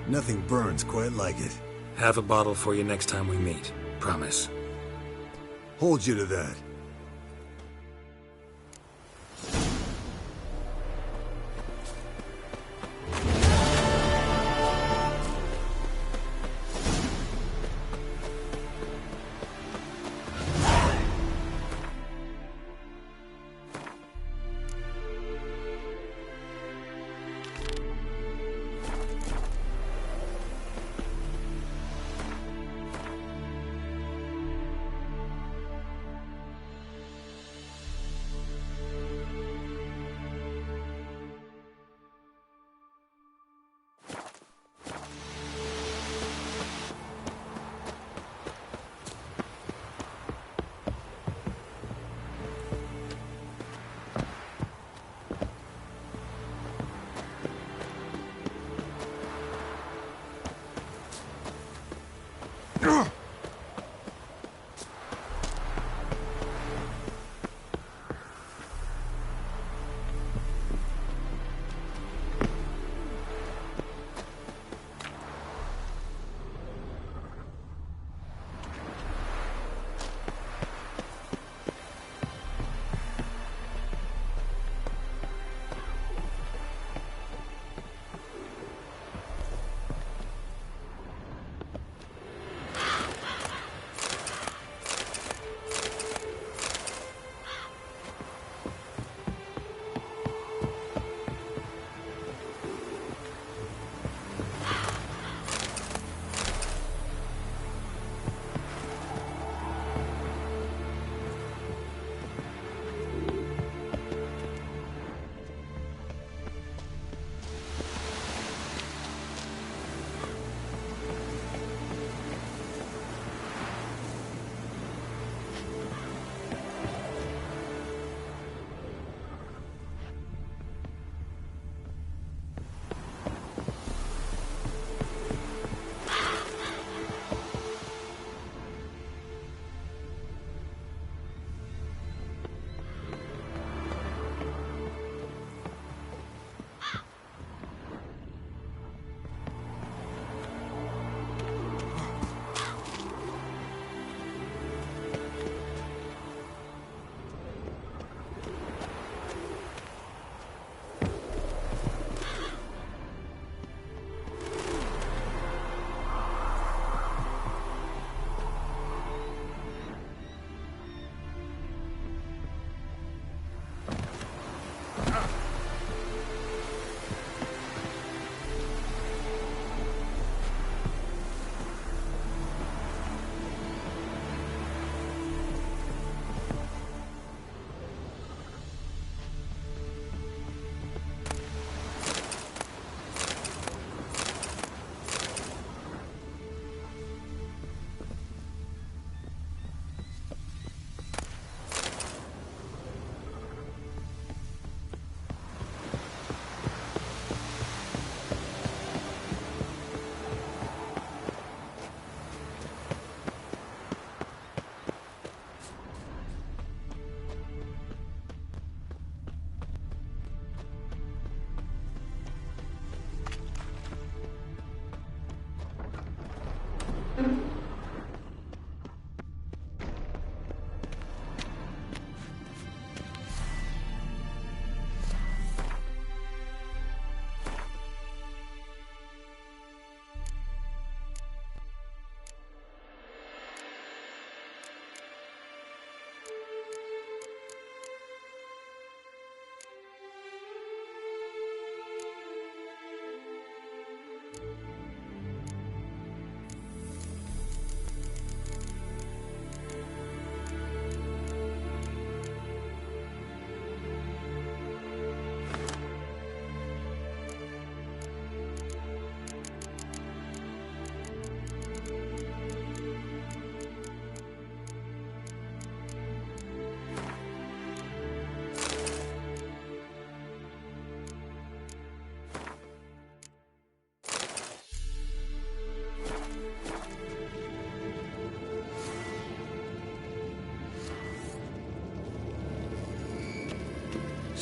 Nothing burns quite like it. Have a bottle for you next time we meet. Promise. Hold you to that.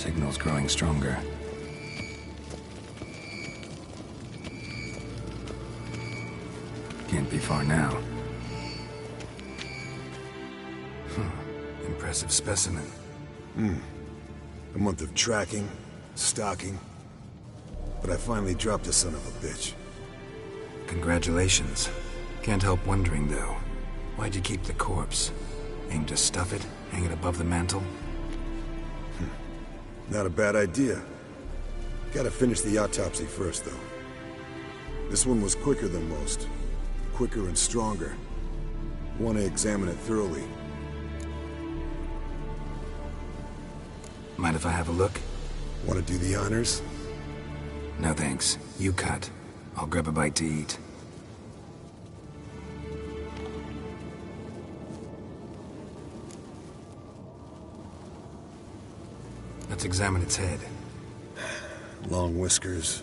Signal's growing stronger. Can't be far now. Impressive specimen. A month of tracking, stalking. But I finally dropped the son of a bitch. Congratulations. Can't help wondering, though. Why'd you keep the corpse? Aim to stuff it? Hang it above the mantle? Not a bad idea. Gotta finish the autopsy first, though. This one was quicker than most. Quicker and stronger. Want to examine it thoroughly. Mind if I have a look? Want to do the honors? No thanks. You cut. I'll grab a bite to eat. Let's examine its head. Long whiskers.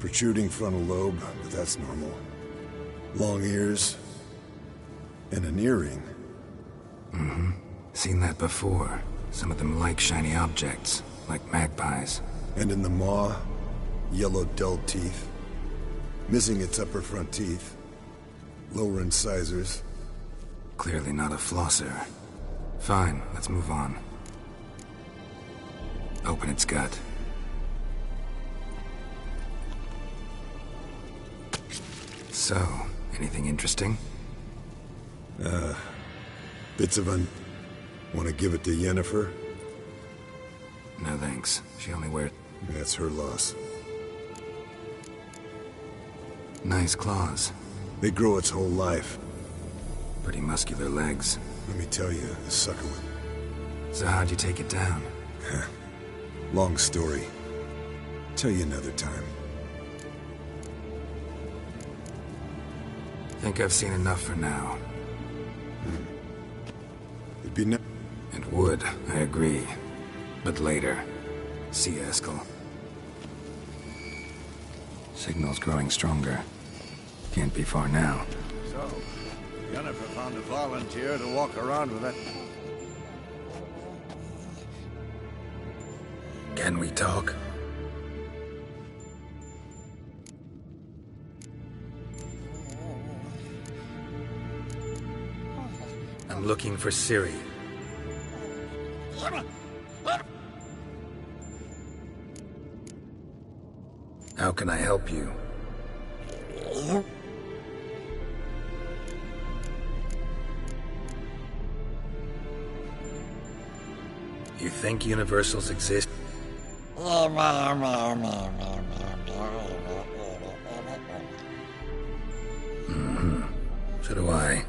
Protruding frontal lobe, but that's normal. Long ears. And an earring. Seen that before. Some of them like shiny objects, like magpies. And in the maw, yellow dull teeth. Missing its upper front teeth. Lower incisors. Clearly not a flosser. Fine, let's move on. Open its gut. So, anything interesting? Bits of Want to give it to Yennefer? No thanks. She only wears... That's her loss. Nice claws. They grow its whole life. Pretty muscular legs. Let me tell you, the sucker would... So how'd you take it down? Long story. Tell you another time. Think I've seen enough for now. It'd be no... It would, I agree. But later. See you, Eskel. Signal's growing stronger. Can't be far now. So, Yennefer found a volunteer to walk around with that... Can we talk? I'm looking for Ciri. How can I help you? You think universals exist? So do I.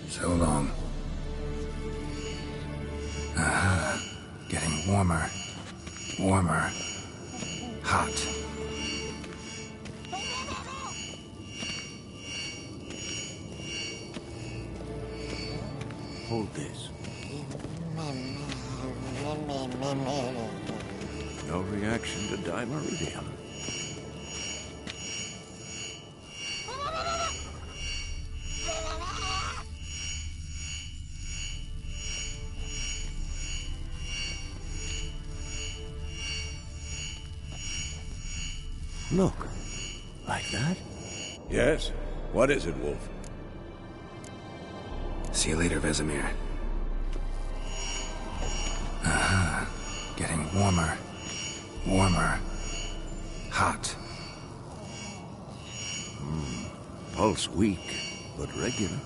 So long. Getting warmer. Warmer. Hot. Hold this. No reaction to dimeridium. Look. Like that? Yes. What is it, Wolf? See you later, Vesemir. Getting warmer. Warmer. Hot. Pulse weak, but regular.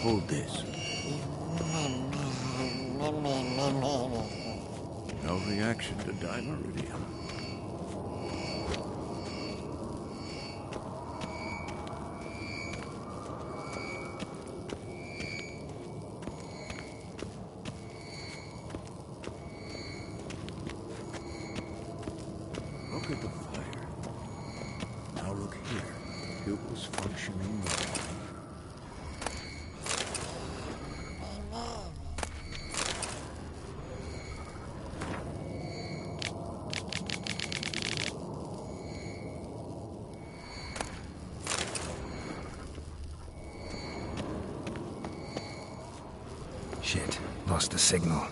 Hold this. No reaction to dimeridium. Look at the fire. Now look here. It was functioning well. Shit, lost the signal.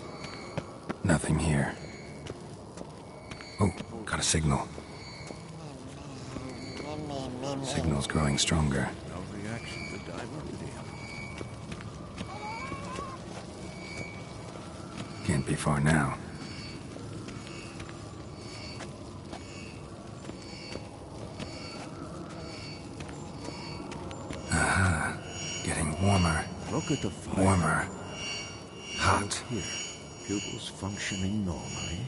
Nothing here. Oh, got a signal. Signal's growing stronger. No reaction to dimeridium. Can't be far now. Aha. Getting warmer. Look at the fire. Warmer. Hot. Here. Pupils functioning normally.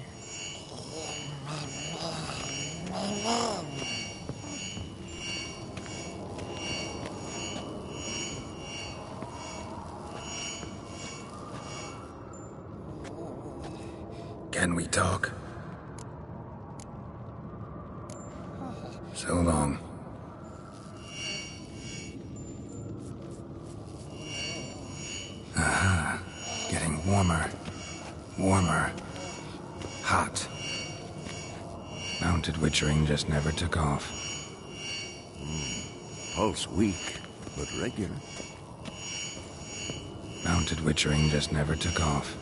Can we talk? So long. Aha. Getting warmer. Warmer. Hot. Mounted witchering just never took off. Pulse weak, but regular. Mounted witchering just never took off.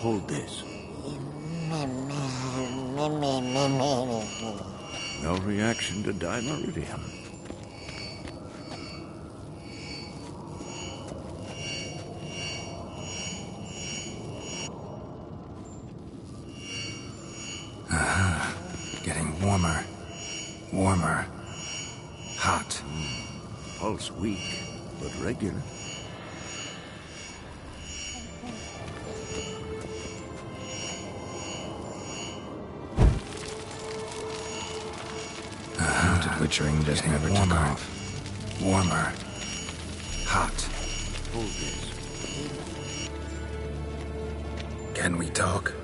Hold this. No reaction to dimeridium. Aha. Getting warmer. Warmer. Hot. Pulse weak, but regular. Witchering just never took off. Warmer. Hot. Hold this. Can we talk?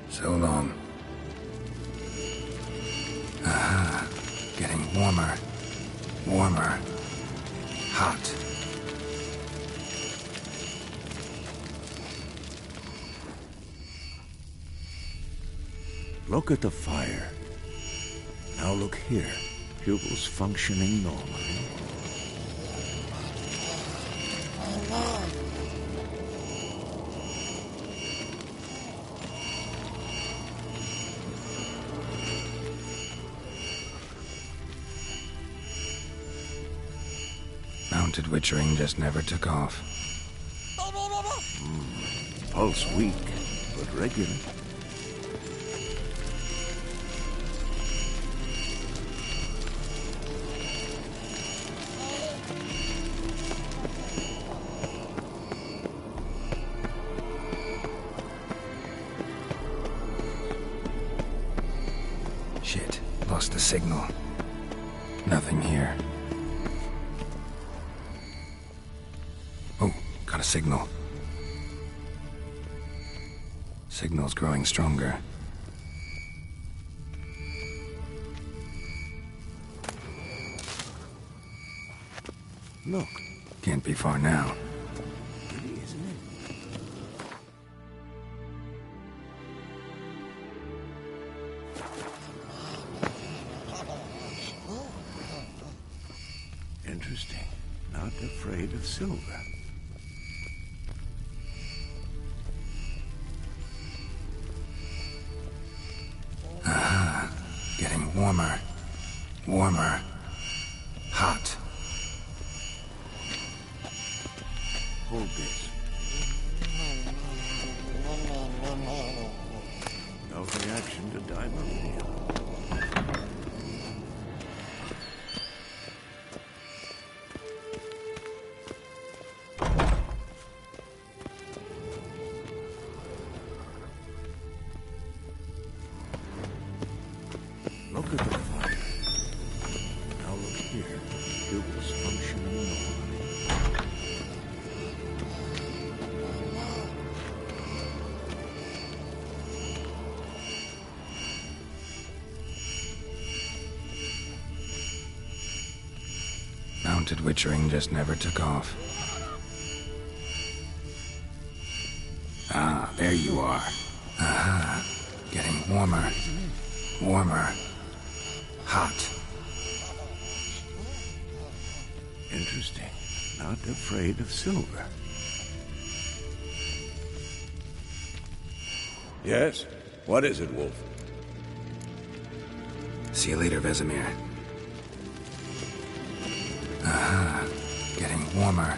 So long. Aha. Getting warmer. Warmer. Hot. Look at the fire. Now look here. Pupils functioning normally. Mounted witchering just never took off. Pulse weak, but regular. Shit, lost the signal. Nothing here. Oh, got a signal. Signal's growing stronger. Look. Can't be far now. Pretty, isn't it? Interesting. Not afraid of silver. Aha. Getting warmer. Warmer. Hot. Hold this. No reaction to dimeridium. Look at the fire. Now look here. Pupils functioning normally. Mounted witchering just never took off. Ah, there you are. Aha. Getting warmer. Warmer. Hot. Interesting. Not afraid of silver. Yes? What is it, Wolf? See you later, Vesemir. Aha. Getting warmer.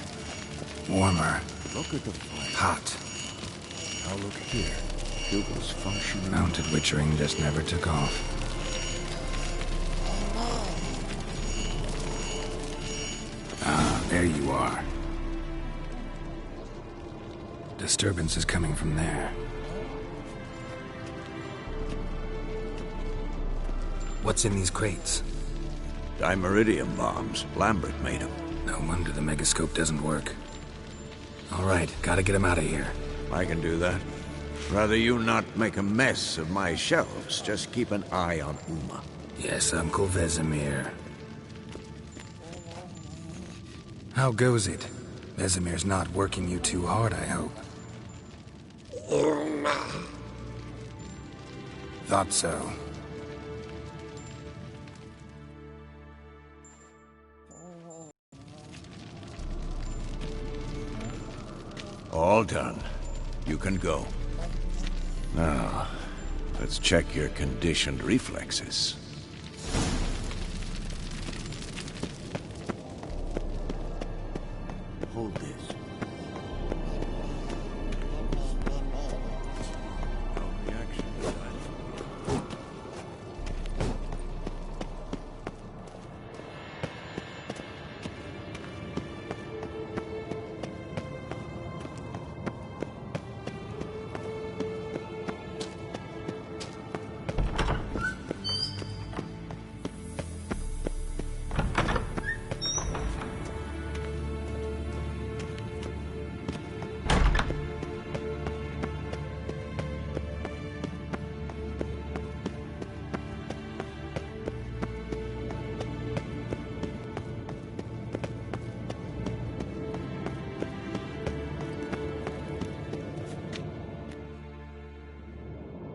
Warmer. Look at the fire. Hot. Now look here. Dougal's functioning. Mounted witchering just never took off. Ah, there you are. Disturbance is coming from there. What's in these crates? Dimeridium bombs. Lambert made them. No wonder the megascope doesn't work. All right, gotta get him out of here. I can do that. Rather you not make a mess of my shelves. Just keep an eye on Uma. Yes, Uncle Vesemir. How goes it? Vesemir's not working you too hard, I hope. Uma. Thought so. All done. You can go. Now, let's check your conditioned reflexes. Hold this. No reaction this time.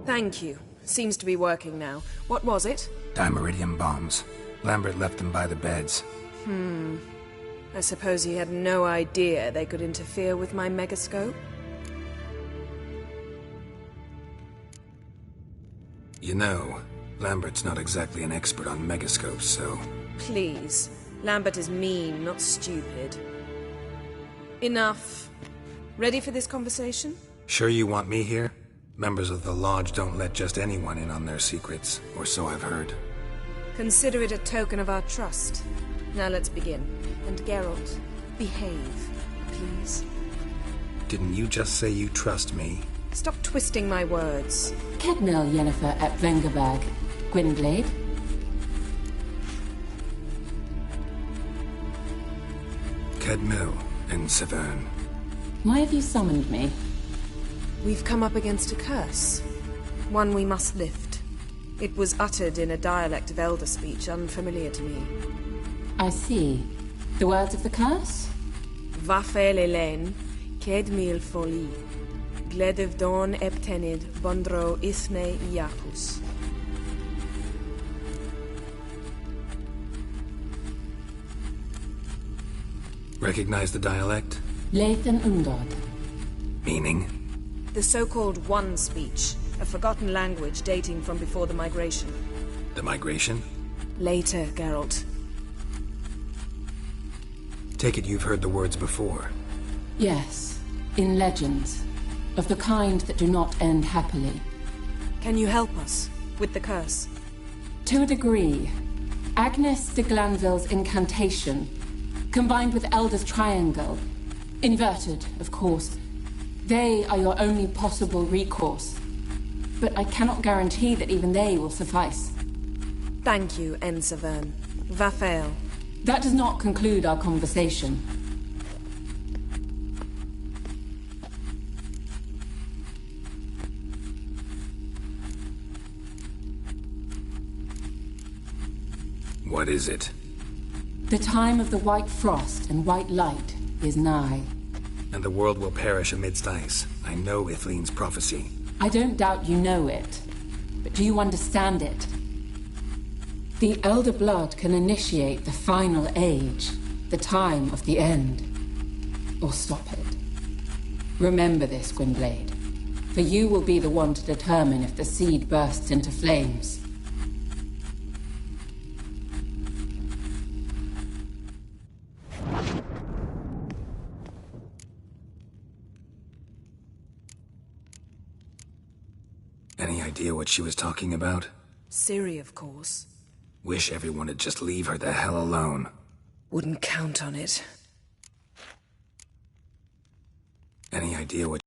Thank you. Seems to be working now. What was it? Dimeridium bombs. Lambert left them by the beds. I suppose he had no idea they could interfere with my megascope? You know, Lambert's not exactly an expert on megascopes, so... Please. Lambert is mean, not stupid. Enough. Ready for this conversation? Sure you want me here? Members of the Lodge don't let just anyone in on their secrets, or so I've heard. Consider it a token of our trust. Now let's begin. And Geralt, behave, please. Didn't you just say you trust me? Stop twisting my words. Kedmil Yennefer at Vengerberg. Gwynblade? Kedmil and Severn. Why have you summoned me? We've come up against a curse. One we must lift. It was uttered in a dialect of Elder speech unfamiliar to me. I see. The words of the curse? Vafel Elen, Kedmil Foli, Gledev Don Eptenid, Bondro Isne Iapus. Recognize the dialect? Lathan Undod. Meaning? The so-called One speech, a forgotten language dating from before the migration. The migration? Later, Geralt. Take it you've heard the words before. Yes, in legends. Of the kind that do not end happily. Can you help us with the curse? To a degree. Agnes de Glanville's incantation, combined with Elder's triangle, inverted, of course. They are your only possible recourse. But I cannot guarantee that even they will suffice. Thank you, Severn. Vafel. That does not conclude our conversation. What is it? The time of the white frost and white light is nigh. and the world will perish amidst ice. I know Ithleen's prophecy. I don't doubt you know it, but do you understand it? The Elder Blood can initiate the final age, the time of the end, or stop it. Remember this, Gwynblade, for you will be the one to determine if the seed bursts into flames. Any idea what she was talking about? Ciri, of course. Wish everyone would just leave her the hell alone. Wouldn't count on it. Any idea what